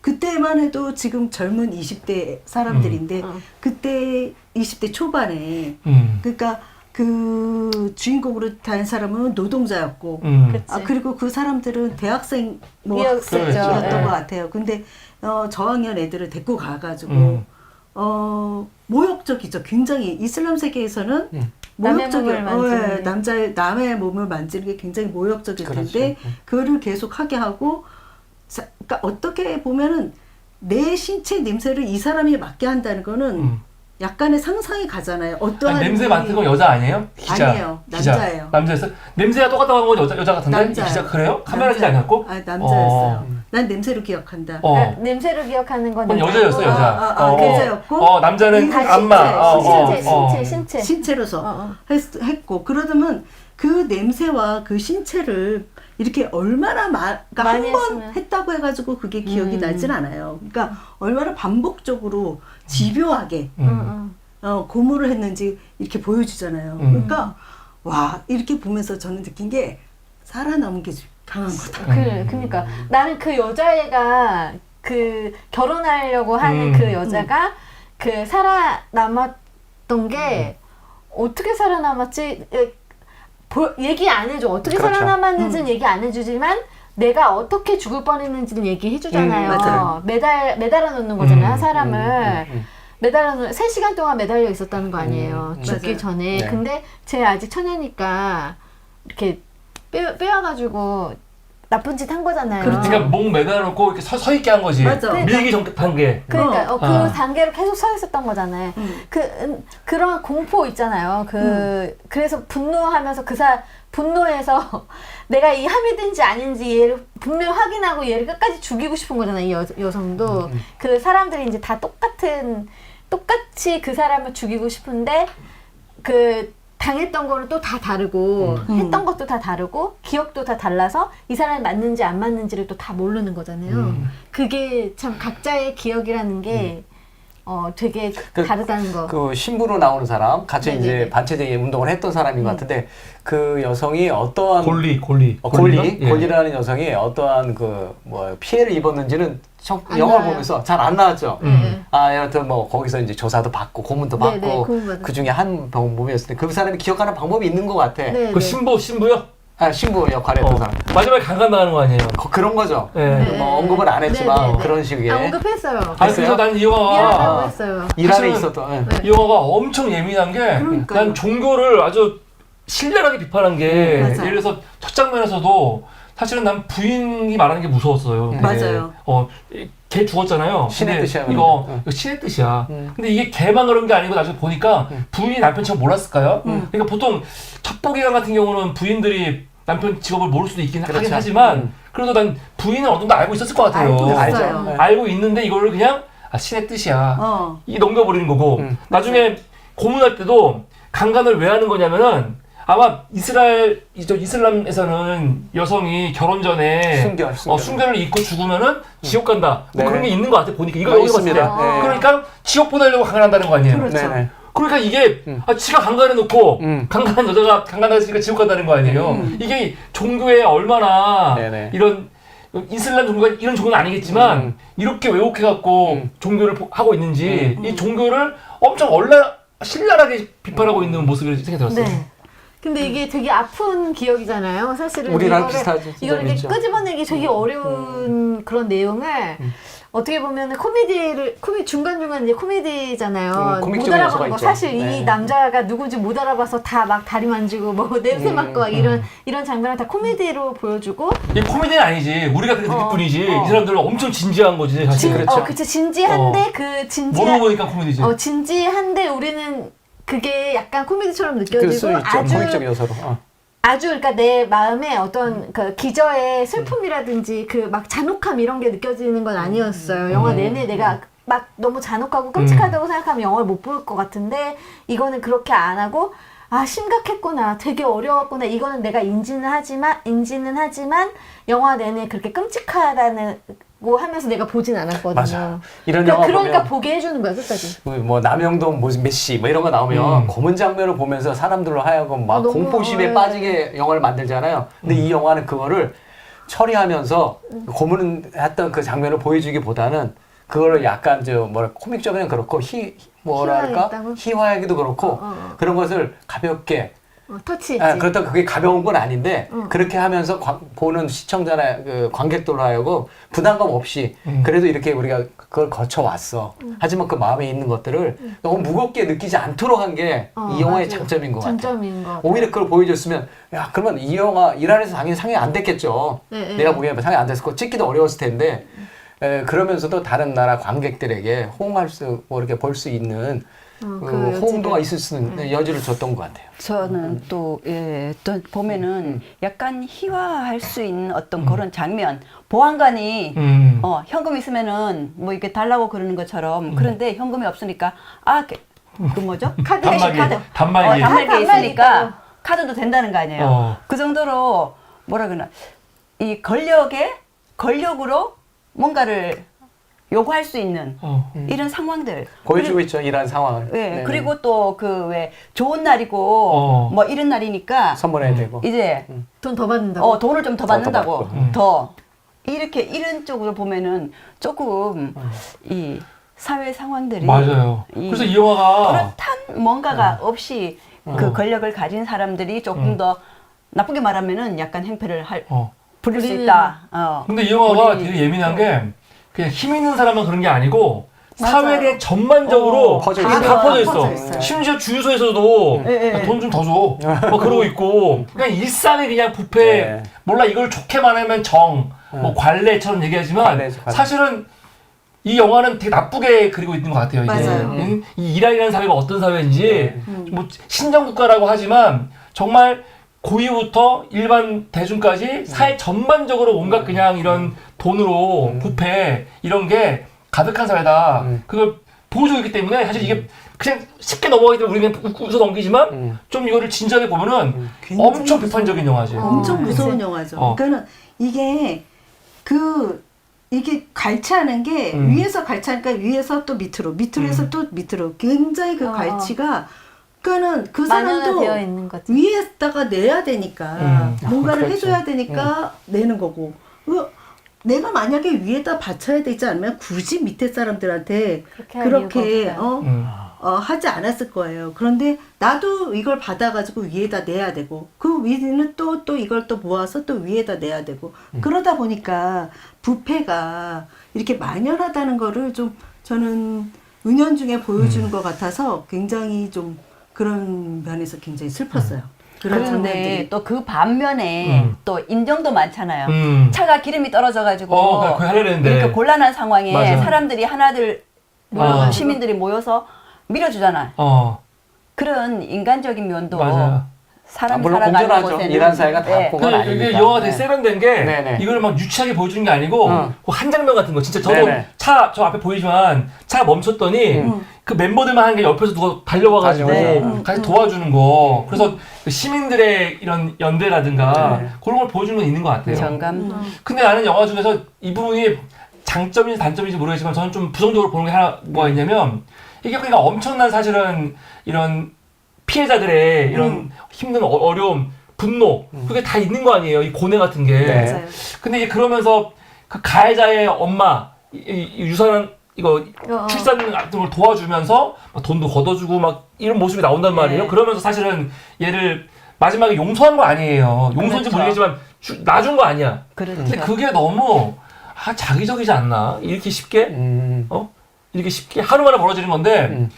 Speaker 3: 그때만 해도 지금 젊은 20대 사람들인데 그때 20대 초반에 그러니까 그 주인공으로 다른 사람은 노동자였고 그리고 그 사람들은 대학생 였던 것 같아요. 근데 저학년 애들을 데리고 가가지고 모욕적이죠. 굉장히 이슬람 세계에서는 모욕적이에요. 남의 몸을 만지는 게 굉장히 모욕적일 텐데 그거를 계속 하게 하고 그러니까 어떻게 보면은 내 신체 냄새를 이 사람이 맡게 한다는 거는 약간의 상상이 가잖아요. 어떠한
Speaker 1: 냄새 맡은 건 여자 아니에요? 기자.
Speaker 3: 아니에요. 남자예요.
Speaker 1: 남자였어? 냄새가 똑같다고 건 여자 같은데?
Speaker 3: 남자예요.
Speaker 1: 이 기자 그래요? 카메라 기자 아니었고?
Speaker 3: 아 남자였어요. 난 냄새로 기억한다.
Speaker 4: 냄새를 기억하는 건
Speaker 1: 그건 여자였어 여자.
Speaker 3: 여자였고
Speaker 1: 남자는 안마.
Speaker 4: 신체.
Speaker 3: 신체로서 했고 그러면 그 냄새와 그 신체를 이렇게 얼마나 그러니까
Speaker 4: 많이
Speaker 3: 한 번
Speaker 4: 했으면.
Speaker 3: 했다고 해가지고 그게 기억이 나진 않아요. 그러니까 얼마나 반복적으로 집요하게 고문을 했는지 이렇게 보여주잖아요. 그러니까 와 이렇게 보면서 저는 느낀 게 살아남은 게 강한 거다.
Speaker 4: 그러니까 나는 그 여자애가 그 결혼하려고 하는 그 여자가 그 살아남았던 게 어떻게 살아남았지? 얘기 안 해줘. 어떻게
Speaker 5: 그렇죠.
Speaker 4: 살아남았는지는 얘기 안 해주지만 내가 어떻게 죽을 뻔했는지는 얘기해주잖아요.
Speaker 3: 맞아요.
Speaker 4: 매달아 놓는 거잖아요. 한 사람을. 매달아 놓는 3시간 동안 매달려 있었다는 거 아니에요. 죽기
Speaker 3: 맞아요.
Speaker 4: 전에.
Speaker 5: 네.
Speaker 4: 근데 쟤 아직 처녀니까 이렇게 빼와가지고 나쁜 짓 한 거잖아요.
Speaker 1: 그러니까 목 매달아놓고 이렇게 서 있게 한 거지.
Speaker 3: 맞아.
Speaker 1: 밀기 전 단계.
Speaker 4: 그러니까 그
Speaker 1: 아.
Speaker 4: 단계로 계속 서 있었던 거잖아요. 그런 공포 있잖아요. 그래서 분노하면서 분노해서 내가 이 함이든지 아닌지 얘를 분명히 확인하고 얘를 끝까지 죽이고 싶은 거잖아요. 이 여성도. 그 사람들이 이제 다 똑같이 그 사람을 죽이고 싶은데 그 당했던 거는 또 다 다르고 했던 것도 다 다르고 기억도 다 달라서 이 사람이 맞는지 안 맞는지를 또 다 모르는 거잖아요. 그게 참 각자의 기억이라는 게 되게 다르다는 거.
Speaker 5: 그 신부로 나오는 사람, 같이
Speaker 4: 네네네.
Speaker 5: 이제 반체제의 운동을 했던 사람인 것 같은데 그 여성이 어떠한 골리라는 여성이 어떠한 피해를 입었는지는
Speaker 4: 안
Speaker 5: 영화를
Speaker 4: 나와요.
Speaker 5: 보면서 잘 안 나왔죠.
Speaker 4: 네.
Speaker 5: 여하튼 뭐 거기서 이제 조사도 받고 고문도
Speaker 4: 네네,
Speaker 5: 받고
Speaker 4: 고문 받았어요.
Speaker 5: 그 중에 한 방법이었을 때 그 사람이 기억하는 방법이 있는 것 같아.
Speaker 4: 네,
Speaker 1: 그
Speaker 4: 네.
Speaker 1: 신부요?
Speaker 5: 신부 역할을 했던 사람.
Speaker 1: 마지막에 강간 나가는 거 아니에요?
Speaker 5: 그런 거죠.
Speaker 1: 네.
Speaker 4: 네.
Speaker 5: 뭐 언급을 안 했지만
Speaker 4: 네, 네, 네.
Speaker 5: 그런 식의
Speaker 4: 언급했어요.
Speaker 1: 아니 그래서 난 이
Speaker 4: 미안하다고
Speaker 1: 영화가
Speaker 4: 했어요.
Speaker 5: 일 안에
Speaker 1: 사실은
Speaker 5: 있었던.
Speaker 4: 네.
Speaker 1: 이 영화가 엄청 예민한 게
Speaker 3: 그러니까요.
Speaker 1: 난 종교를 아주 신랄하게 비판한 게
Speaker 3: 맞아요.
Speaker 1: 예를 들어서 첫 장면에서도 사실은 난 부인이 말하는 게 무서웠어요. 근데
Speaker 3: 맞아요.
Speaker 1: 걔 죽었잖아요.
Speaker 5: 신의
Speaker 1: 근데
Speaker 5: 뜻이야,
Speaker 1: 이거
Speaker 5: 그러면.
Speaker 1: 이거 신의 뜻이야. 근데 이게 걔만 그런 게 아니고 나중에 보니까 부인이 남편처럼 몰랐을까요? 그러니까 보통 첩보기관 같은 경우는 부인들이 남편 직업을 모를 수도 있긴 하긴
Speaker 5: 그렇죠.
Speaker 1: 하지만 그래도 난 부인은 어느 정도 알고 있었을 것 같아요.
Speaker 3: 알고 있어요.
Speaker 5: 알죠. 네.
Speaker 1: 알고 있는데 이거를 그냥 신의 뜻이야. 이게 넘겨버리는 거고 나중에 고문할 때도 강간을 왜 하는 거냐면은 아마 이슬람에서는 여성이 결혼 전에 순결을 잊고 죽으면은 지옥 간다. 뭐
Speaker 5: 네.
Speaker 1: 그런 게 있는 것 같아 보니까 이거
Speaker 5: 뭐
Speaker 1: 여기 봤을 때.
Speaker 5: 있습니다. 네.
Speaker 1: 그러니까 지옥 보내려고 강간한다는 거 아니에요.
Speaker 3: 그렇죠.
Speaker 5: 네네.
Speaker 1: 그러니까 이게 지가 강간해놓고 강간한 여자가 강간했으니까 지옥 간다는 거 아니에요. 이게 종교에 얼마나
Speaker 5: 네네.
Speaker 1: 이런 이슬람 종교가 이런 종교는 아니겠지만 이렇게 왜곡해갖고 종교를 하고 있는지 이 종교를 엄청 신랄하게 비판하고 있는 모습이 생각이 들었어요.
Speaker 4: 네. 근데 이게 되게 아픈 기억이잖아요. 사실은
Speaker 5: 우리랑
Speaker 4: 이거를-
Speaker 5: 비슷하죠.
Speaker 4: 이걸 이렇게
Speaker 5: 진짜
Speaker 4: 끄집어내기 되게 어려운 그런 내용을 어떻게 보면 중간중간 이제 코미디잖아요. 못
Speaker 5: 코믹적인
Speaker 4: 알아보는
Speaker 5: 요소가
Speaker 4: 거.
Speaker 5: 있죠.
Speaker 4: 사실
Speaker 5: 네.
Speaker 4: 이 남자가 누군지 못 알아봐서 다 막 다리 만지고 뭐 냄새 맡고 막 이런 장면을 다 코미디로 보여주고
Speaker 1: 이 코미디는 아니지. 우리가 그렇게 느낄 뿐이지. 이 사람들은 엄청 진지한 거지. 사실.
Speaker 5: 그렇죠.
Speaker 4: 그쵸 진지한데 그
Speaker 1: 모르고
Speaker 4: 진지한
Speaker 1: 보니까 코미디지.
Speaker 4: 진지한데 우리는 그게 약간 코미디처럼
Speaker 5: 그럴 수
Speaker 4: 느껴지고
Speaker 5: 있죠. 코믹적 요소로.
Speaker 4: 아주 그러니까 내 마음에 어떤 그 기저의 슬픔이라든지 그 막 잔혹함 이런 게 느껴지는 건 아니었어요. 영화 내내 내가 막 너무 잔혹하고 끔찍하다고 생각하면 영화를 못 볼 것 같은데 이거는 그렇게 안 하고 심각했구나, 되게 어려웠구나. 이거는 내가 인지는 하지만 영화 내내 그렇게 끔찍하다고 하면서 내가 보진 않았거든요.
Speaker 5: 맞아. 이런 영화
Speaker 4: 그러니까
Speaker 5: 보면
Speaker 4: 보게 해주는 거야 끝까지.
Speaker 5: 뭐 남영동 메시 뭐 이런 거 나오면 검은 장면을 보면서 사람들로 하여금 막
Speaker 4: 너무,
Speaker 5: 공포심에 빠지게 영화를 만들잖아요. 근데 이 영화는 그거를 처리하면서 고문했던 그 장면을 보여주기보다는 그거를 약간 코믹적인 그렇고
Speaker 4: 희화했다고?
Speaker 5: 희화하기도 그렇고 그런 것을 가볍게
Speaker 4: 터치했지.
Speaker 5: 그렇다고 그게 가벼운 건 아닌데 그렇게 하면서 보는 시청자나 그 관객들로 하여금 부담감 없이 그래도 이렇게 우리가 그걸 거쳐왔어. 하지만 그 마음에 있는 것들을 너무 무겁게 느끼지 않도록 한 게 이 영화의
Speaker 4: 맞아요.
Speaker 5: 장점인 것 같아요.
Speaker 4: 장점인 것 같아요.
Speaker 5: 오히려 그걸 보여줬으면 야 그러면 이 영화 이란에서 당연히 상영이 안 됐겠죠.
Speaker 4: 네,
Speaker 5: 내가
Speaker 4: 네.
Speaker 5: 보기에는 상영이 안 됐을 거 찍기도 어려웠을 텐데 그러면서도 다른 나라 관객들에게 호응할 수 뭐 이렇게 볼 수 있는
Speaker 4: 그
Speaker 5: 호응도가 있을 수 있는 여지를 줬던 것 같아요.
Speaker 2: 저는 또 보면은 약간 희화할 수 있는 어떤 그런 장면, 보안관이 현금 있으면은 뭐 이렇게 달라고 그러는 것처럼 그런데 현금이 없으니까 그 뭐죠? 카드
Speaker 1: 단말기.
Speaker 2: 단말기 있으니까
Speaker 4: 있다고.
Speaker 2: 카드도 된다는 거 아니에요. 그 정도로 뭐라 그러나 이 권력으로 뭔가를 요구할 수 있는 이런 상황들
Speaker 5: 보여주고 있죠 이란 상황을.
Speaker 2: 네,
Speaker 5: 네네.
Speaker 2: 그리고 또 그 왜 좋은 날이고 뭐 이런 날이니까
Speaker 5: 선물해야 되고.
Speaker 2: 이제
Speaker 4: 돈 더 받는다고.
Speaker 2: 돈을 좀 더 받는다고
Speaker 5: 받고.
Speaker 2: 더 이렇게 이런 쪽으로 보면은 조금 이 사회 상황들이
Speaker 1: 맞아요. 그래서 이 영화가
Speaker 2: 그렇단 뭔가가 없이 그 권력을 가진 사람들이 조금 더 나쁘게 말하면은 약간 행패를 부릴 수
Speaker 4: 우리는-
Speaker 2: 있다.
Speaker 1: 근데 이 영화가
Speaker 2: 우리-
Speaker 1: 되게 예민한 게 그냥 힘 있는 사람만 그런 게 아니고 사회에 대해 전반적으로
Speaker 5: 퍼져
Speaker 1: 다
Speaker 5: 있어요.
Speaker 1: 퍼져 있어.
Speaker 3: 퍼져 있어요.
Speaker 1: 심지어 주유소에서도 돈 좀 더 줘. 뭐 그러고 있고 그냥 일상에 그냥 부패.
Speaker 5: 네.
Speaker 1: 몰라 이걸 좋게 말하면 뭐 관례처럼 얘기하지만
Speaker 5: 관례죠, 관례.
Speaker 1: 사실은 이 영화는 되게 나쁘게 그리고 있는 것 같아요. 이게
Speaker 3: 맞아요.
Speaker 1: 이 이란이라는 사회가 어떤 사회인지
Speaker 5: 네.
Speaker 1: 뭐 신정국가라고 하지만 정말 고위부터 일반 대중까지 사회 전반적으로 온갖 그냥 이런 돈으로 부패 이런 게 가득한 사회다. 그걸 보여주고 있기 때문에 사실 이게 그냥 쉽게 넘어가기 때문에 우리는 웃어 넘기지만 좀 이거를 진지하게 보면은
Speaker 3: 굉장히
Speaker 1: 엄청 비판적인 영화지.
Speaker 3: 엄청 무서운
Speaker 4: 그치.
Speaker 3: 영화죠. 그러니까는 이게 갈치하는 게 위에서 갈치하니까 위에서 또 밑으로 해서 또 밑으로 굉장히 그 갈치가 그러니까는 그 사람도
Speaker 4: 되어 있는 거지.
Speaker 3: 위에다가 내야 되니까 뭔가를
Speaker 5: 그렇죠.
Speaker 3: 해줘야 되니까 내는 거고 내가 만약에 위에다 바쳐야 되지 않으면 굳이 밑에 사람들한테
Speaker 4: 그렇게 할
Speaker 3: 그렇게
Speaker 4: 이유가 없어요.
Speaker 3: 하지 않았을 거예요. 그런데 나도 이걸 받아가지고 위에다 내야 되고 그 위는 또 이걸 또 모아서 또 위에다 내야 되고 그러다 보니까 부패가 이렇게 만연하다는 거를 좀 저는 은연중에 보여주는 것 같아서 굉장히 좀 그런 면에서 굉장히 슬펐어요. 그런
Speaker 2: 그런데
Speaker 3: 장면들이.
Speaker 2: 또 그 반면에 또 인정도 많잖아요. 차가 기름이 떨어져가지고
Speaker 1: 그거 하려고 했는데.
Speaker 2: 이렇게 곤란한 상황에
Speaker 1: 맞아.
Speaker 2: 사람들이 하나들
Speaker 1: 아.
Speaker 2: 시민들이 모여서 밀어주잖아. 그런 인간적인 면도
Speaker 1: 맞아요.
Speaker 2: 사람이
Speaker 5: 물론
Speaker 2: 살아가는
Speaker 5: 공존하죠.
Speaker 2: 곳에는
Speaker 5: 이란 사회가 다
Speaker 2: 네.
Speaker 5: 그건
Speaker 1: 근데 이게
Speaker 5: 아니니까.
Speaker 1: 영화가 되게
Speaker 5: 네.
Speaker 1: 세련된 게
Speaker 5: 네네.
Speaker 1: 이걸 막 유치하게 보여주는 게 아니고 그 한 장면 같은 거 진짜 저도
Speaker 5: 네네.
Speaker 1: 차 저 앞에 보이지만 차가 멈췄더니 그 멤버들만 하는 게 옆에서 누가 달려와가지고
Speaker 5: 달려와서.
Speaker 1: 같이 도와주는 거 그래서 그 시민들의 이런 연대라든가
Speaker 5: 네.
Speaker 1: 그런 걸 보여주는 건 있는 것 같아요.
Speaker 2: 정감.
Speaker 1: 근데 나는 영화 중에서 이 부분이 장점인지 단점인지 모르겠지만 저는 좀 부정적으로 보는 게 하나 뭐가 있냐면 이게 그러니까 엄청난 사실은 이런 피해자들의 이런 힘든 어려움, 분노 그게 다 있는 거 아니에요. 이 고뇌 같은 게.
Speaker 5: 네.
Speaker 3: 맞아요.
Speaker 1: 근데 이게 그러면서 그 가해자의 엄마 이 유산한 이거 출산 같은 걸 도와주면서 막 돈도 걷어주고 막 이런 모습이 나온단 말이에요.
Speaker 2: 네.
Speaker 1: 그러면서 사실은 얘를 마지막에 용서한 거 아니에요. 용서인지
Speaker 2: 그렇죠.
Speaker 1: 모르겠지만 놔준 거 아니야.
Speaker 2: 그렇죠.
Speaker 1: 근데 그게 너무 자기적이지 않나? 이렇게 쉽게 이렇게 쉽게 하루만에 벌어지는 건데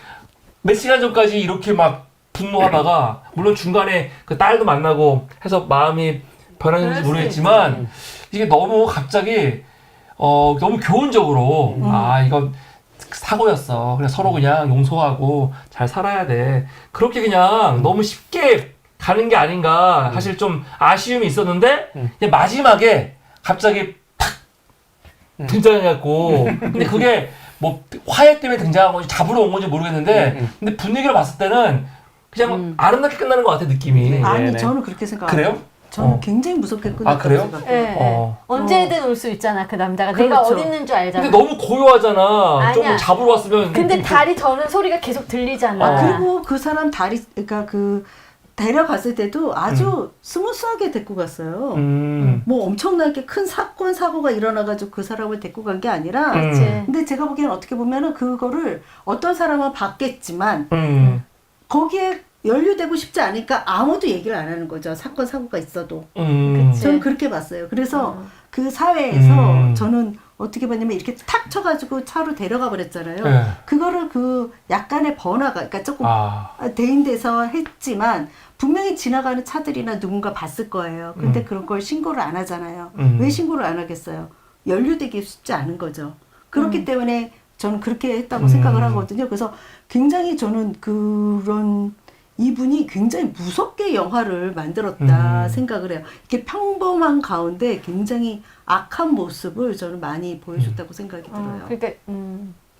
Speaker 1: 몇 시간 전까지 이렇게 막 분노하다가 물론 중간에 그 딸도 만나고 해서 마음이 변하는지 모르겠지만 이게 너무 갑자기 너무 교훈적으로 이건 사고였어. 그냥 서로 그냥 용서하고 잘 살아야 돼. 그렇게 그냥 너무 쉽게 가는 게 아닌가 사실 좀 아쉬움이 있었는데 그냥 마지막에 갑자기 탁 등장해갖고 근데 그게 뭐 화해 때문에 등장한 건지 잡으러 온 건지 모르겠는데 근데 분위기로 봤을 때는 그냥 아름답게 끝나는 것 같아 느낌이.
Speaker 3: 아니
Speaker 5: 네네.
Speaker 3: 저는 그렇게 생각해요.
Speaker 1: 그래요?
Speaker 3: 저는 굉장히 무섭게 끝났다고
Speaker 1: 그래요?
Speaker 3: 생각해요.
Speaker 4: 네. 언제든 올 수 있잖아 그 남자가. 내가
Speaker 3: 그렇죠.
Speaker 4: 어디 있는 줄 알잖아.
Speaker 1: 근데 너무 고요하잖아.
Speaker 4: 아니야.
Speaker 1: 좀 잡으러 왔으면.
Speaker 4: 근데 다리 저는 소리가 계속 들리잖아.
Speaker 3: 그리고 그 사람 그러니까 그 데려갔을 때도 아주 스무스하게 데리고 갔어요. 뭐 엄청나게 큰 사고가 일어나가지고 그 사람을 데리고 간 게 아니라.
Speaker 4: 그치.
Speaker 3: 근데 제가 보기에는 어떻게 보면은 그거를 어떤 사람은 봤겠지만 거기에 연루되고 싶지 않으니까 아무도 얘기를 안 하는 거죠. 사고가 있어도.
Speaker 4: 그치.
Speaker 3: 저는 그렇게 봤어요. 그래서 그 사회에서 저는 어떻게 봤냐면 이렇게 탁 쳐가지고 차로 데려가 버렸잖아요.
Speaker 1: 네.
Speaker 3: 그거를 그 약간의 번화가, 그러니까 조금 대인돼서 했지만 분명히 지나가는 차들이나 누군가 봤을 거예요. 근데 그런 걸 신고를 안 하잖아요. 왜 신고를 안 하겠어요? 연루되기 쉽지 않은 거죠. 그렇기 때문에 저는 그렇게 했다고 생각을 하거든요. 그래서 굉장히 저는 그런 이분이 굉장히 무섭게 영화를 만들었다 생각을 해요. 이렇게 평범한 가운데 굉장히 악한 모습을 저는 많이 보여줬다고 생각이 들어요.
Speaker 4: 그러니까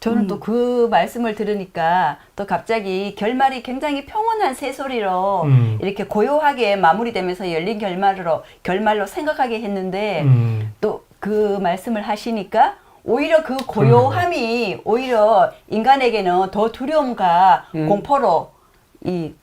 Speaker 2: 저는 또 그 말씀을 들으니까 또 갑자기 결말이 굉장히 평온한 새소리로 이렇게 고요하게 마무리되면서 열린 결말로 생각하게 했는데 또 그 말씀을 하시니까 오히려 그 고요함이 오히려 인간에게는 더 두려움과 공포로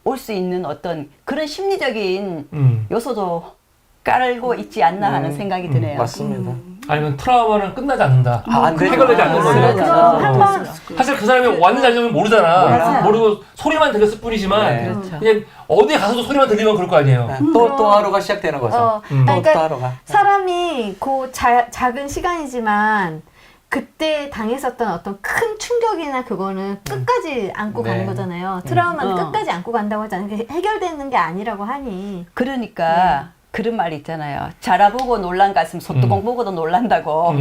Speaker 2: 올 수 있는 어떤 그런 심리적인 요소도 깔고 있지 않나 하는 생각이 드네요.
Speaker 5: 맞습니다.
Speaker 1: 아니면 트라우마는 끝나지 않는다.
Speaker 5: 안 돼.
Speaker 1: 해결되지 않는 거죠.
Speaker 2: 그렇죠.
Speaker 4: 한번
Speaker 1: 사실 그 사람이 왔는지 안 왔는지 모르잖아.
Speaker 3: 맞아요.
Speaker 1: 모르고 소리만 들렸을 뿐이지만
Speaker 5: 네.
Speaker 2: 그렇죠.
Speaker 1: 그냥 어디에 가서도 소리만 들리면 그럴 거 아니에요.
Speaker 5: 또 하루가 시작되는 거죠. 또
Speaker 4: 그러니까
Speaker 5: 하루가.
Speaker 4: 사람이 그 작은 시간이지만 그때 당했었던 어떤 큰 충격이나 그거는 끝까지 안고
Speaker 5: 네.
Speaker 4: 가는 거잖아요. 트라우마는
Speaker 2: 어.
Speaker 4: 끝까지 안고 간다고 하잖아요. 그게 해결되는 게 아니라고 하니.
Speaker 2: 그러니까 그런 말이 있잖아요. 자라보고 놀란 가슴 소뚜껑 보고도 놀란다고.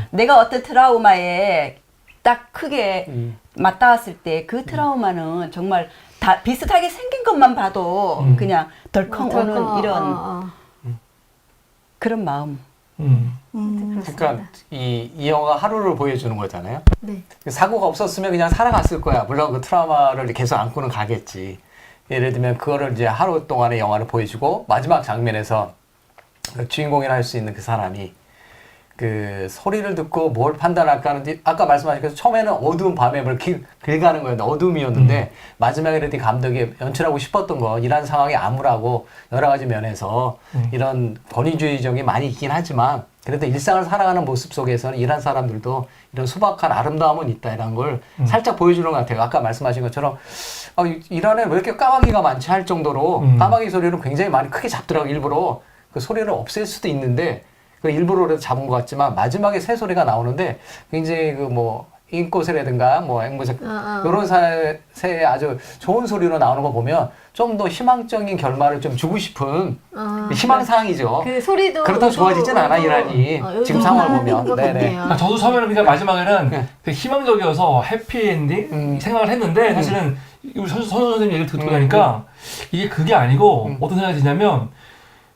Speaker 2: 내가 어떤 트라우마에 딱 크게 맞닿았을 때 그 트라우마는 정말 다 비슷하게 생긴 것만 봐도 그냥 덜컹 오는 이런 그런 마음.
Speaker 5: 그러니까 이 영화가 하루를 보여주는 거잖아요.
Speaker 4: 네.
Speaker 5: 사고가 없었으면 그냥 살아갔을 거야. 물론 그 트라우마를 계속 안고는 가겠지. 예를 들면 그거를 이제 하루 동안의 영화를 보여주고 마지막 장면에서 그 주인공이라 할 수 있는 그 사람이 그 소리를 듣고 뭘 판단할까 하는데 아까 말씀하신 것처럼 처음에는 어두운 밤에 뭘 길가는 거였는데 어둠이었는데 마지막에 이렇게 감독이 연출하고 싶었던 거 이런 상황이 암울하고 여러 가지 면에서 이런 권위주의적이 많이 있긴 하지만 그래도 일상을 살아가는 모습 속에서는 이런 사람들도 이런 소박한 아름다움은 있다 이런 걸 살짝 보여주는 것 같아요. 아까 말씀하신 것처럼 이란에 왜 이렇게 까마귀가 많지 할 정도로 까마귀 소리를 굉장히 많이 크게 잡더라고. 일부러 그 소리를 없앨 수도 있는데 그 일부러 잡은 것 같지만 마지막에 새 소리가 나오는데 굉장히 그 뭐 인꽃이라든가 뭐 앵무새 이런 새의 아주 좋은 소리로 나오는 거 보면 좀 더 희망적인 결말을 좀 주고 싶은 희망사항이죠.
Speaker 4: 그 소리도
Speaker 5: 그렇다고 좋아지진 않아 이란이 지금 상황을 보면. 네네.
Speaker 1: 그러니까 저도 처음에는 그러니까 마지막에는 되게 희망적이어서 해피엔딩 생각을 했는데 사실은 우리 선우 선생님 얘기를 듣고 나니까 이게 그게 아니고 어떤 생각이 드냐면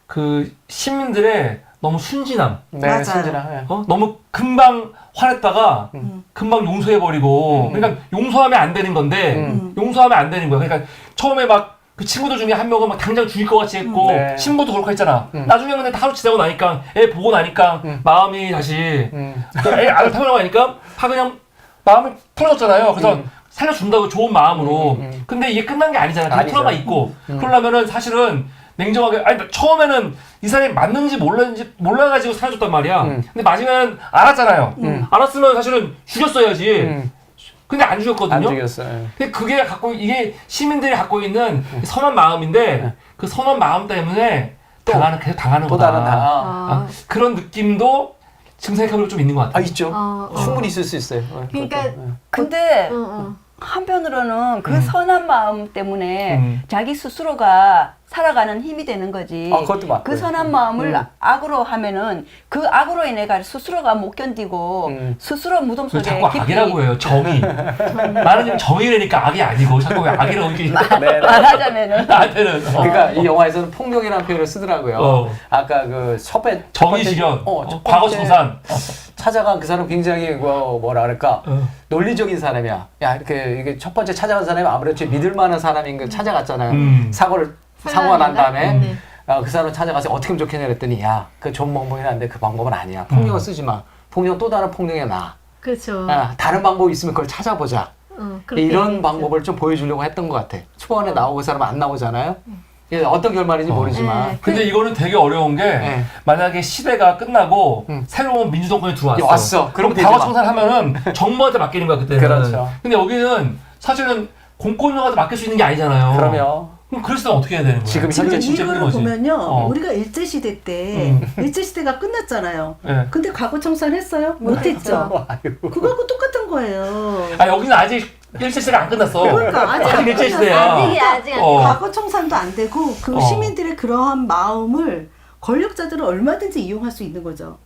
Speaker 1: 그 시민들의 너무 순진함,
Speaker 5: 네,
Speaker 3: 맞아요.
Speaker 5: 순진한.
Speaker 1: 너무 금방 화냈다가 금방 용서해버리고 그러니까 용서하면 안 되는 건데 용서하면 안 되는 거야. 그러니까 처음에 막 그 친구들 중에 한 명은 막 당장 죽일 것 같이 했고
Speaker 5: 네.
Speaker 1: 신부도 그렇게 했잖아. 나중에 근데 하루 지나고 나니까 애 보고 나니까 마음이 다시 애 알을 타고 나니까 그냥 마음이 풀어졌잖아요. 그래서 살려준다고 좋은 마음으로. 근데 이게 끝난 게 아니잖아. 그
Speaker 5: 아니죠.
Speaker 1: 트라우마 있고. 그러려면은 사실은 냉정하게 아니 처음에는 이 사람이 맞는지 몰라가지고 살려줬단 말이야. 근데 마지막에는 알았잖아요. 알았으면 사실은 죽였어야지. 근데 안 죽였거든요.
Speaker 5: 안 죽였어요.
Speaker 1: 근데 그게 이게 시민들이 갖고 있는 선한 마음인데 그 선한 마음 때문에 계속 당하는
Speaker 5: 또
Speaker 1: 거다.
Speaker 5: 다른
Speaker 1: 그런 느낌도 지금 생각해보면 좀 있는 것 같아요.
Speaker 5: 있죠. 충분히 있을 수 있어요.
Speaker 4: 그러니까
Speaker 2: 근데 한편으로는 그 선한 마음 때문에 자기 스스로가 살아가는 힘이 되는 거지.
Speaker 5: 그것도 맞고요.
Speaker 2: 그 선한 마음을 악으로 하면은 그 악으로 인해 스스로가 못 견디고 스스로 무덤
Speaker 1: 그
Speaker 2: 속에
Speaker 1: 자꾸 악이라고 해요. 정의. 나는 지금 정의라니까 악이 아니고 자꾸 왜 악이라고 이렇게
Speaker 2: 말하자면은
Speaker 1: 나한테는.
Speaker 5: 그러니까 이 영화에서는 폭력이라는 표현을 쓰더라고요. 아까 그
Speaker 1: 정의 실현. 과거 청산.
Speaker 5: 찾아간 그 사람 굉장히 뭐라 그럴까 논리적인 사람이야. 야 이게 첫 번째 찾아간 사람이 아무래도 제일 믿을 만한 사람인 걸 찾아갔잖아요. 사고가 난 다음에 그 사람 찾아가서 어떻게 하면 좋겠냐 그랬더니 야 그 좋은 방법이 한데 그 방법은 아니야. 폭력을 쓰지 마. 폭력 또 다른 폭력이 나.
Speaker 4: 그렇죠.
Speaker 5: 다른 방법이 있으면 그걸 찾아보자.
Speaker 4: 그렇게
Speaker 5: 이런
Speaker 4: 얘기했죠.
Speaker 5: 방법을 좀 보여주려고 했던 것 같아. 초반에 나오고 그 사람은 안 나오잖아요. 이게 어떤 결말인지 모르지만.
Speaker 1: 근데 이거는 되게 어려운 게 만약에 시대가 끝나고 새로운 민주정권이 들어왔어.
Speaker 5: 왔어.
Speaker 1: 그럼
Speaker 5: 되지
Speaker 1: 과거
Speaker 5: 마.
Speaker 1: 청산하면은 정부한테 맡기는 거야 그때는.
Speaker 5: 그렇죠.
Speaker 1: 근데 여기는 사실은 공권력한테 맡길 수 있는 게 아니잖아요.
Speaker 5: 그럼요.
Speaker 1: 그럼 그랬으면 어떻게 해야 되는 거야?
Speaker 5: 지금
Speaker 3: 지금
Speaker 5: 현재
Speaker 1: 진짜
Speaker 3: 이거를
Speaker 1: 힘든 거지.
Speaker 3: 보면요, 우리가 일제시대 때 일제시대가 끝났잖아요.
Speaker 1: 네.
Speaker 3: 근데 과거 청산했어요? 못했죠. 그거하고 똑같은 거예요.
Speaker 1: 여기는 아직 일제시대가 안 끝났어.
Speaker 3: 그러니까 아직 안
Speaker 1: 일제시대야.
Speaker 4: 아직 안
Speaker 3: 과거 청산도 안 되고 그 시민들의 그러한 마음을 권력자들은 얼마든지 이용할 수 있는 거죠.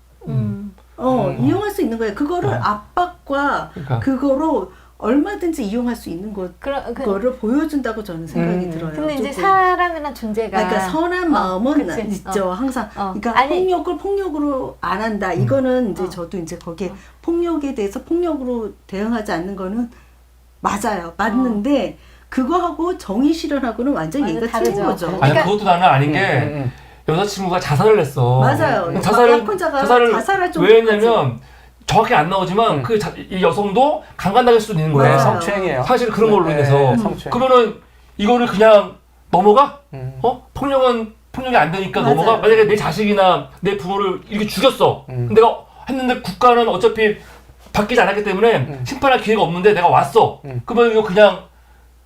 Speaker 3: 이용할 수 있는 거예요. 그거를 압박과
Speaker 1: 그러니까.
Speaker 3: 그거로 얼마든지 이용할 수 있는 거를 보여준다고 저는 생각이 들어요.
Speaker 4: 근데 이제
Speaker 3: 조금.
Speaker 4: 사람이란 존재가
Speaker 3: 그러니까 선한 마음은
Speaker 4: 그치.
Speaker 3: 있죠. 항상. 그러니까
Speaker 4: 아니,
Speaker 3: 폭력을 폭력으로 안 한다. 이거는 이제 저도 이제 거기에 폭력에 대해서 폭력으로 대응하지 않는 거는 맞아요. 맞는데 그거하고 정의 실현하고는 완전히
Speaker 4: 완전
Speaker 3: 얘기가 틀린
Speaker 4: 다르죠.
Speaker 3: 거죠.
Speaker 1: 아니 그것도 나는 아닌 게 여자친구가 자살을 했어.
Speaker 3: 맞아요. 약혼자가 자살할
Speaker 1: 왜 했냐면 정확히 안 나오지만 이 여성도 강간당할 수도 있는 거예요.
Speaker 3: 맞아요.
Speaker 5: 성추행이에요.
Speaker 1: 사실 그런 걸로 인해서.
Speaker 5: 성추행.
Speaker 1: 그러면은 이거를 그냥 넘어가? 폭력은 폭력이 안 되니까
Speaker 3: 맞아요.
Speaker 1: 넘어가? 만약에 내 자식이나 내 부모를 이렇게 죽였어. 내가 했는데 국가는 어차피 바뀌지 않았기 때문에 심판할 기회가 없는데 내가 왔어. 그러면 이거 그냥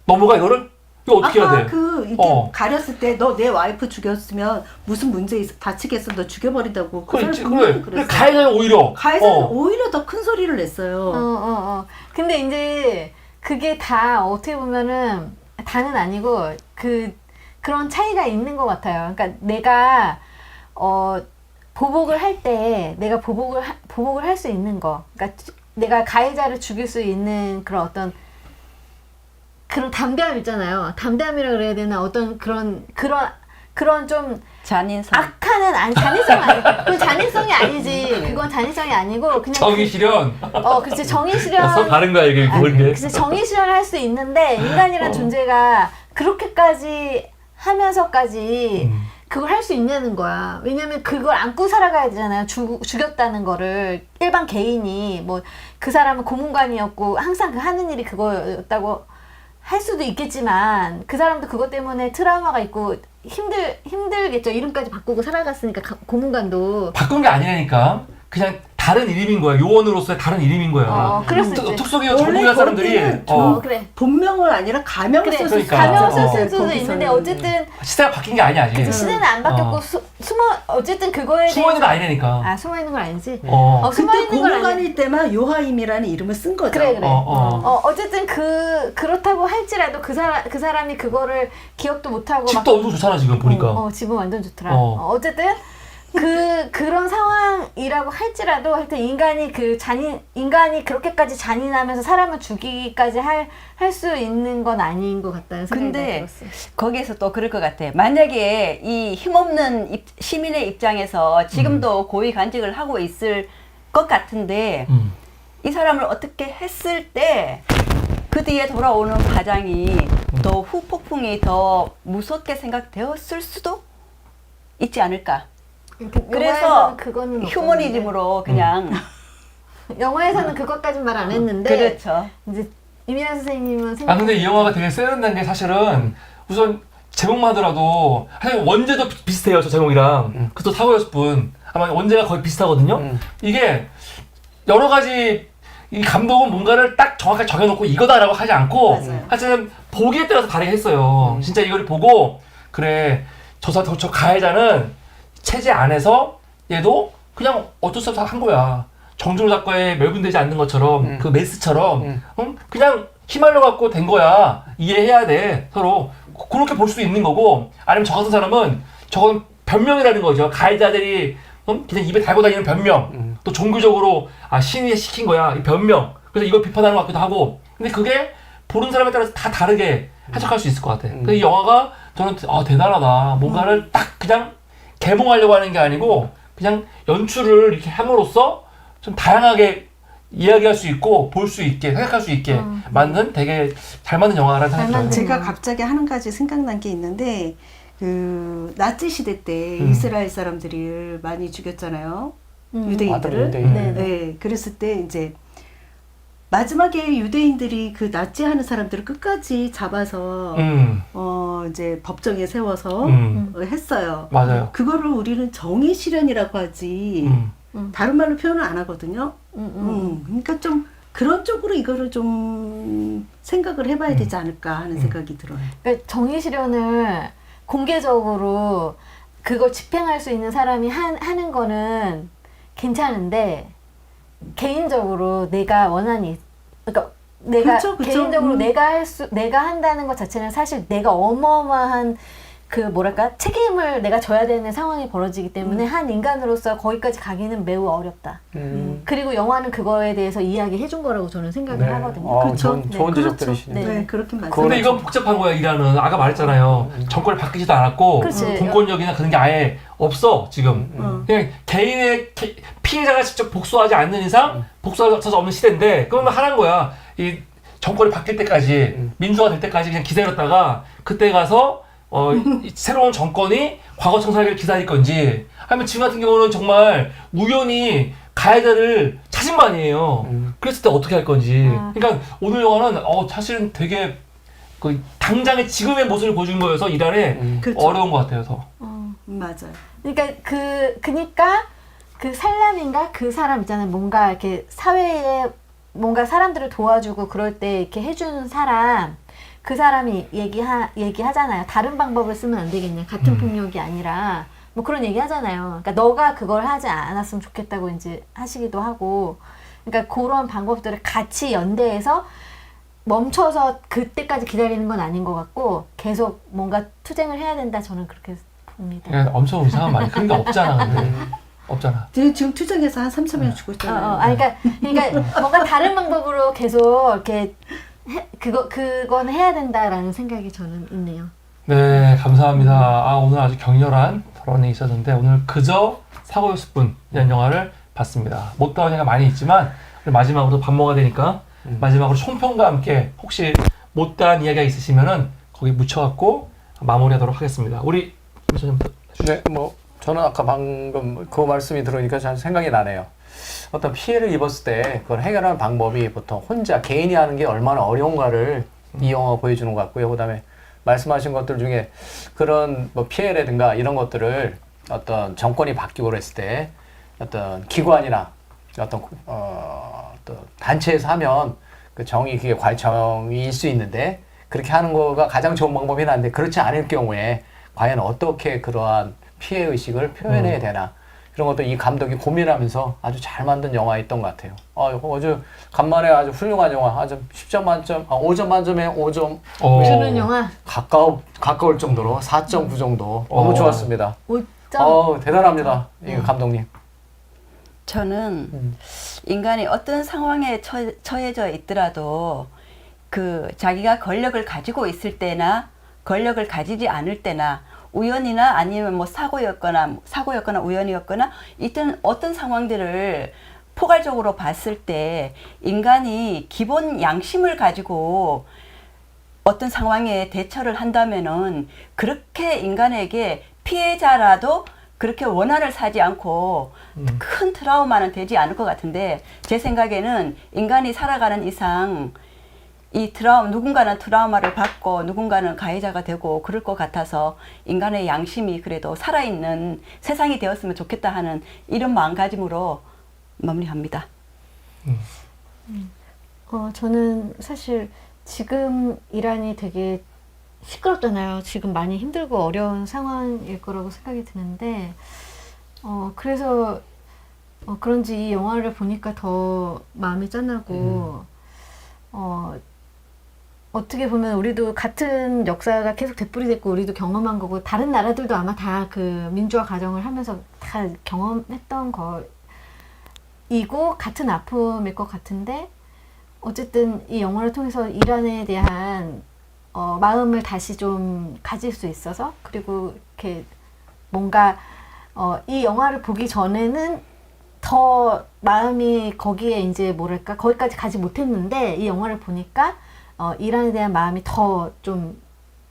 Speaker 1: 넘어가 이거를? 이거 어떻게 해야
Speaker 3: 아까
Speaker 1: 돼?
Speaker 3: 그 이렇게
Speaker 1: 어.
Speaker 3: 가렸을 때 너 내 와이프 죽였으면 무슨 문제 다치겠어 너 죽여버린다고 그 사람
Speaker 1: 그래,
Speaker 3: 분명히
Speaker 1: 그래.
Speaker 3: 그랬어요.
Speaker 1: 가해자는 오히려.
Speaker 3: 가해자는 오히려 더 큰 소리를 냈어요.
Speaker 4: 근데 이제 그게 다 어떻게 보면은 다는 아니고 그런 차이가 있는 것 같아요. 그러니까 내가 보복을 할 때 내가 보복을 할 수 있는 거, 그러니까 내가 가해자를 죽일 수 있는 그런 어떤 그런 담대함 있잖아요. 담대함이라 그래야 되나 어떤 그런 좀
Speaker 2: 잔인성.
Speaker 4: 악하는 아니 잔인성 아니 그건 잔인성이 아니지. 그건 잔인성이 아니고 그냥
Speaker 1: 정의 실현.
Speaker 4: 그렇지 정의 실현.
Speaker 1: 다른 거야 이게
Speaker 4: 아니,
Speaker 1: 그게.
Speaker 4: 글쎄 정의 실현을 할 수 있는데 인간이란 존재가 그렇게까지 하면서까지 그걸 할 수 있냐는 거야. 왜냐면 그걸 안고 살아가야 되잖아요. 죽였다는 거를 일반 개인이 뭐 그 사람은 고문관이었고 항상 그 하는 일이 그거였다고 할 수도 있겠지만 그 사람도 그것 때문에 트라우마가 있고 힘들겠죠. 이름까지 바꾸고 살아갔으니까 고문관도.
Speaker 1: 바꾼 게 아니라니까. 그냥 다른 이름인 거야. 요원으로서의 다른 이름인 거야.
Speaker 4: 그럴 수 있지.
Speaker 1: 특수기업 전문가 사람들이
Speaker 4: 그래.
Speaker 3: 본명을 아니라 가명을
Speaker 4: 그래.
Speaker 3: 쓸 수 있어요.
Speaker 1: 그러니까.
Speaker 4: 가명 쓸 수도
Speaker 3: 거기서는.
Speaker 4: 있는데 어쨌든
Speaker 1: 시대가 바뀐 게 아니야 아직.
Speaker 4: 시대는 안 바뀌었고 어쨌든 그거에
Speaker 1: 숨어 있는 건 아니라니까.
Speaker 4: 숨어 있는 건 아니지. 숨어
Speaker 3: 그때
Speaker 4: 있는 건 아니.
Speaker 3: 고문관일 때만 요하임이라는 이름을 쓴 거죠.
Speaker 4: 그래. 어쨌든 그렇다고 할지라도 그 사람이 그거를 기억도 못 하고
Speaker 1: 집도 엄청 좋잖아 지금 보니까.
Speaker 4: 집은 완전 좋더라.
Speaker 1: 어.
Speaker 4: 어쨌든 그런 상황이라고 할지라도 하여튼 인간이 그렇게까지 잔인하면서 사람을 죽이기까지 할 수 있는 건 아닌 것 같다는 생각이
Speaker 2: 근데
Speaker 4: 들었어.
Speaker 2: 거기에서 또 그럴 것 같아. 만약에 이 힘없는 시민의 입장에서 지금도 고위 간직을 하고 있을 것 같은데 이 사람을 어떻게 했을 때 그 뒤에 돌아오는 과정이 더 후폭풍이 더 무섭게 생각되었을 수도 있지 않을까. 그래서
Speaker 4: 그거는
Speaker 2: 휴머니즘으로 그냥
Speaker 4: 영화에서는 그것까지 말 안 했는데
Speaker 2: 그렇죠.
Speaker 4: 이제 이민아 선생님은 생각.
Speaker 1: 근데 이 영화가 되게 세련된 게 사실은 우선 제목만 하더라도 사실 원제도 비슷해요 저 제목이랑. 그것도 사고였을 뿐. 아마 원제가 거의 비슷하거든요. 이게 여러 가지 이 감독은 뭔가를 딱 정확하게 정해놓고 이거다라고 하지 않고 사실은 보기에 따라서 다르게 했어요. 진짜 이걸 보고 그래 저 가해자는 체제 안에서 얘도 그냥 어쩔 수 없어 한 거야. 정준호 작가에 멸분되지 않는 것처럼 그 메스처럼 그냥 휘말려 갖고 된 거야. 이해해야 돼 서로. 그렇게 볼 수도 있는 거고 아니면 저 같은 사람은 저건 변명이라는 거죠. 가해자들이 그냥 입에 달고 다니는 변명. 또 종교적으로 신이 시킨 거야. 이 변명. 그래서 이걸 비판하는 것 같기도 하고. 근데 그게 보는 사람에 따라서 다 다르게 해석할 수 있을 것 같아. 근데 이 영화가 저는 대단하다. 뭔가를 딱 그냥 개몽하려고 하는 게 아니고 그냥 연출을 이렇게 함으로써 좀 다양하게 이야기할 수 있고 볼 수 있게 생각할 수 있게 만든 되게 잘 만든 영화라는 생각이 들어요.
Speaker 3: 제가 갑자기 한 가지 생각난 게 있는데 그 나치 시대 때 이스라엘 사람들을 많이 죽였잖아요. 유대인들을.
Speaker 5: 유대인.
Speaker 3: 네. 그랬을 때 이제 마지막에 유대인들이 그 나치하는 사람들을 끝까지 잡아서 이제 법정에 세워서 했어요.
Speaker 1: 맞아요.
Speaker 3: 그거를 우리는 정의 실현이라고 하지 다른 말로 표현을 안 하거든요. 그러니까 좀 그런 쪽으로 이거를 좀 생각을 해봐야 되지 않을까 하는 생각이 들어요.
Speaker 4: 그러니까 정의 실현을 공개적으로 그걸 집행할 수 있는 사람이 하는 거는 괜찮은데 개인적으로 내가 원하는 그러니까 내가
Speaker 3: 그쵸.
Speaker 4: 개인적으로 내가 한다는 것 자체는 사실 내가 어마어마한 그 뭐랄까 책임을 내가 져야 되는 상황이 벌어지기 때문에 한 인간으로서 거기까지 가기는 매우 어렵다. 그리고 영화는 그거에 대해서 이야기해 준 거라고 저는 생각을 하거든요.
Speaker 3: 그렇죠.
Speaker 5: 좋은
Speaker 3: 그렇죠.
Speaker 5: 지적들이시네요.
Speaker 3: 네, 그렇게 맞아요.
Speaker 1: 근데 이건 복잡한 거야. 이란은 아까 말했잖아요. 정권을 바뀌지도 않았고
Speaker 4: 그렇지.
Speaker 1: 공권력이나 그런 게 아예 없어 지금. 그냥 개인의 피해자가 직접 복수하지 않는 이상 복수할 수 없는 시대인데 그러면 하란 거야. 이 정권이 바뀔 때까지 민주화 될 때까지 그냥 기다렸다가 그때 가서 이 새로운 정권이 과거 청산하기를 기다릴 건지 아니면 지금 같은 경우는 정말 우연히 가해자를 찾은 거 아니에요. 그랬을 때 어떻게 할 건지. 그러니까 오늘 영화는 사실은 되게 그 당장의 지금의 모습을 보여준 거여서 이란에
Speaker 3: 그렇죠.
Speaker 1: 어려운 것 같아요. 더.
Speaker 3: 맞아요.
Speaker 4: 그러니까 그 살람인가 그 사람 있잖아요. 뭔가 이렇게 사회에 뭔가 사람들을 도와주고 그럴 때 이렇게 해주는 사람 그 사람이 얘기하잖아요. 다른 방법을 쓰면 안 되겠냐. 같은 폭력이 아니라 뭐 그런 얘기 하잖아요. 그러니까 너가 그걸 하지 않았으면 좋겠다고 이제 하시기도 하고, 그러니까 그런 방법들을 같이 연대해서 멈춰서 그때까지 기다리는 건 아닌 것 같고 계속 뭔가 투쟁을 해야 된다. 저는 그렇게 봅니다.
Speaker 1: 그냥 엄청 이상한 말이 그런 게 없잖아. 근데 없잖아.
Speaker 3: 지금 투쟁에서 한 3, 4명 죽고 있잖아요.
Speaker 4: 그러니까 뭔가 다른 방법으로 계속 이렇게 그건 해야 된다라는 생각이 저는 있네요.
Speaker 1: 네, 감사합니다. 아, 오늘 아주 격렬한 토론이 있었는데 오늘 그저 사고였을 뿐이라는 영화를 봤습니다. 못다운 얘기가 많이 있지만 우리 마지막으로 밥 먹어야 되니까 마지막으로 총평과 함께 혹시 못다한 이야기가 있으시면은 거기 묻혀갖고 마무리하도록 하겠습니다. 우리 김소장부터.
Speaker 5: 네, 뭐 저는 아까 방금 그 말씀이 들으니까 잘 생각이 나네요. 어떤 피해를 입었을 때 그걸 해결하는 방법이 보통 혼자 개인이 하는 게 얼마나 어려운가를 이 영화가 보여주는 것 같고요. 그다음에 말씀하신 것들 중에 그런 뭐 피해라든가 이런 것들을 어떤 정권이 바뀌고 그랬을 때 어떤 기관이나 어떤 또 단체에서 하면 그 정의 그게 과정일 수 있는데 그렇게 하는 거가 가장 좋은 방법이 한데 그렇지 않을 경우에 과연 어떻게 그러한 피해 의식을 표현해야 되나 이런 것도 이 감독이 고민하면서 아주 잘 만든 영화였던 것 같아요. 아주 간만에 아주 훌륭한 영화, 아주 10점 만점, 5점 만점에 5점
Speaker 4: 주는 영화
Speaker 5: 가까울 정도로 4.9 정도 너무 좋았습니다.
Speaker 4: 5점.
Speaker 5: 대단합니다, 이 감독님.
Speaker 2: 저는 인간이 어떤 상황에 처해져 있더라도 그 자기가 권력을 가지고 있을 때나 권력을 가지지 않을 때나 우연이나 아니면 뭐 사고였거나 우연이었거나 이든 어떤 상황들을 포괄적으로 봤을 때 인간이 기본 양심을 가지고 어떤 상황에 대처를 한다면은 그렇게 인간에게 피해자라도 그렇게 원한을 사지 않고 큰 트라우마는 되지 않을 것 같은데 제 생각에는 인간이 살아가는 이상 이 누군가는 트라우마를 받고 누군가는 가해자가 되고 그럴 것 같아서 인간의 양심이 그래도 살아있는 세상이 되었으면 좋겠다 하는 이런 마음가짐으로 마무리합니다.
Speaker 4: 저는 사실 지금 이란이 되게 시끄럽잖아요. 지금 많이 힘들고 어려운 상황일 거라고 생각이 드는데 그래서 그런지 이 영화를 보니까 더 마음이 짠하고 어떻게 보면 우리도 같은 역사가 계속 되풀이됐고 우리도 경험한 거고 다른 나라들도 아마 다 그 민주화 과정을 하면서 다 경험했던 거이고 같은 아픔일 것 같은데 어쨌든 이 영화를 통해서 이란에 대한 마음을 다시 좀 가질 수 있어서 그리고 이렇게 뭔가 이 영화를 보기 전에는 더 마음이 거기에 이제 뭐랄까 거기까지 가지 못했는데 이 영화를 보니까 이란에 대한 마음이 더 좀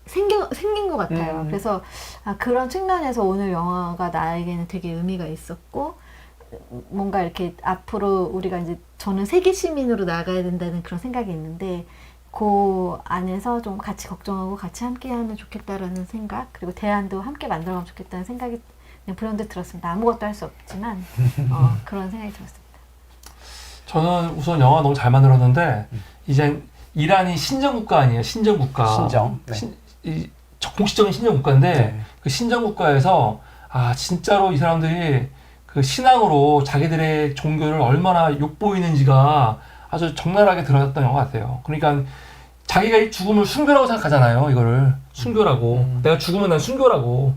Speaker 4: 생긴 것 같아요. 그래서 그런 측면에서 오늘 영화가 나에게는 되게 의미가 있었고 뭔가 이렇게 앞으로 우리가 이제 저는 세계 시민으로 나가야 된다는 그런 생각이 있는데 그 안에서 좀 같이 걱정하고 같이 함께하면 좋겠다라는 생각 그리고 대안도 함께 만들어가면 좋겠다는 생각이 그냥 불현듯 들었습니다. 아무것도 할 수 없지만 그런 생각이 들었습니다.
Speaker 1: 저는 우선 영화 너무 잘 만들었는데 이제 이란이 신정국가 아니에요? 신정국가.
Speaker 5: 신정. 네.
Speaker 1: 공식적인 신정국가인데
Speaker 5: 네.
Speaker 1: 그 신정국가에서 진짜로 이 사람들이 그 신앙으로 자기들의 종교를 얼마나 욕보이는지가 아주 적나라하게 드러났던 영화 같아요. 그러니까 자기가 이 죽음을 순교라고 생각하잖아요. 이거를 순교라고. 내가 죽으면 난 순교라고.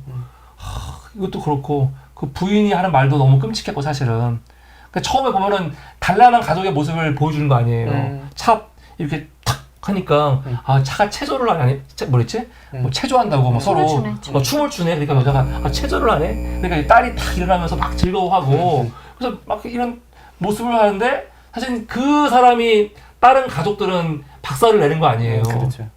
Speaker 1: 이것도 그렇고 그 부인이 하는 말도 너무 끔찍했고 사실은. 그러니까 처음에 보면은 단란한 가족의 모습을 보여주는 거 아니에요. 차 이렇게 탁 하니까 차가 체조를 하네. 뭐랬지? 뭐 체조한다고 뭐 서로 춤을 추네. 그러니까 여자가 체조를 하네. 그러니까 딸이 탁 일어나면서 막 즐거워하고 그래서 막 이런 모습을 하는데 사실 그 사람이 다른 가족들은 박살을 내는 거 아니에요.
Speaker 5: 그렇죠.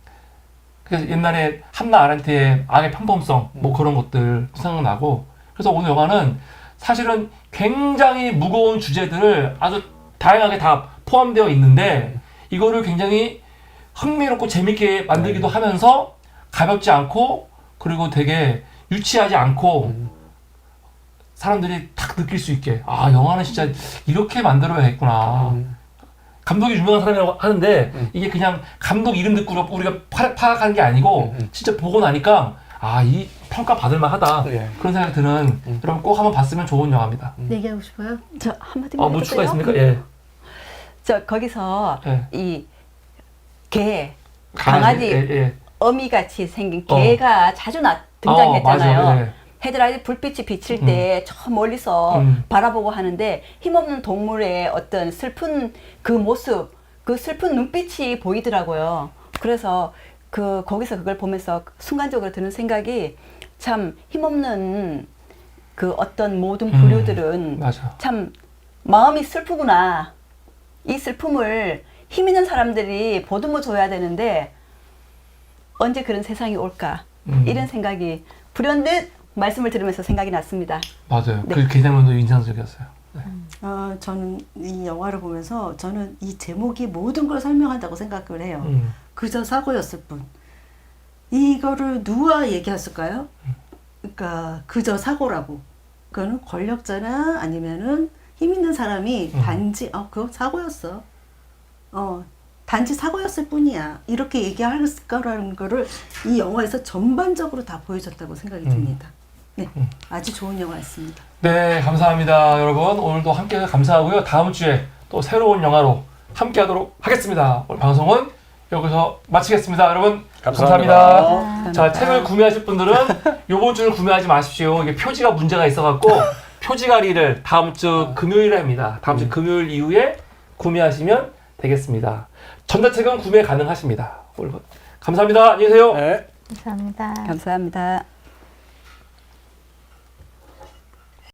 Speaker 1: 그래서 옛날에 한나 아렌트의 악의 편범성 뭐 그런 것들 생각나고 그래서 오늘 영화는 사실은 굉장히 무거운 주제들을 아주 다양하게 다 포함되어 있는데 이거를 굉장히 흥미롭고 재밌게 만들기도 하면서 가볍지 않고 그리고 되게 유치하지 않고 사람들이 딱 느낄 수 있게 영화는 진짜 이렇게 만들어야겠구나. 감독이 유명한 사람이라고 하는데 이게 그냥 감독 이름 듣고 우리가 파악하는 게 아니고 진짜 보고 나니까 아, 이 평가 받을 만하다
Speaker 5: 예.
Speaker 1: 그런 생각이 드는 여러분 꼭 한번 봤으면 좋은 영화입니다.
Speaker 4: 얘기하고 싶어요?
Speaker 2: 저 한마디만
Speaker 1: 뭐
Speaker 2: 해도
Speaker 1: 추가
Speaker 2: 돼요?
Speaker 1: 있습니까? 예.
Speaker 2: 저 거기서
Speaker 1: 예.
Speaker 2: 이 개, 강아지,
Speaker 1: 예.
Speaker 2: 어미같이 생긴 개가 자주 등장했잖아요.
Speaker 1: 맞아요. 예.
Speaker 2: 헤드라이트 불빛이 비칠 때 저 멀리서 바라보고 하는데 힘없는 동물의 어떤 슬픈 그 모습, 그 슬픈 눈빛이 보이더라고요. 그래서 거기서 그걸 보면서 순간적으로 드는 생각이 참 힘없는 그 어떤 모든 부류들은
Speaker 1: 맞아.
Speaker 2: 참 마음이 슬프구나. 이 슬픔을 힘 있는 사람들이 보듬어 줘야 되는데 언제 그런 세상이 올까? 이런 생각이 불현듯 말씀을 들으면서 생각이 났습니다.
Speaker 1: 맞아요.
Speaker 2: 네.
Speaker 1: 그 장면도 인상적이었어요. 네.
Speaker 3: 저는 이 영화를 보면서 저는 이 제목이 모든 걸 설명한다고 생각을 해요. 그저 사고였을 뿐. 이거를 누가 얘기했을까요? 그러니까 그저 사고라고. 그거는 권력자나 아니면은 힘 있는 사람이 단지 그거 사고였어. 단지 사고였을 뿐이야. 이렇게 얘기할 거라는 거를 이 영화에서 전반적으로 다 보여줬다고 생각이 듭니다. 네, 아주 좋은 영화였습니다.
Speaker 1: 네, 감사합니다, 여러분. 오늘도 함께 해서 감사하고요. 다음 주에 또 새로운 영화로 함께 하도록 하겠습니다. 오늘 방송은 여기서 마치겠습니다. 여러분, 감사합니다. 자, 책을 구매하실 분들은 이번 주는 구매하지 마십시오. 이게 표지가 문제가 있어갖고 표지 관리를 다음 주 금요일에 합니다. 다음 주 금요일 이후에 구매하시면 되겠습니다. 전자책은 구매 가능하십니다. 오늘 감사합니다. 안녕히 계세요.
Speaker 5: 네.
Speaker 4: 감사합니다.
Speaker 2: 감사합니다.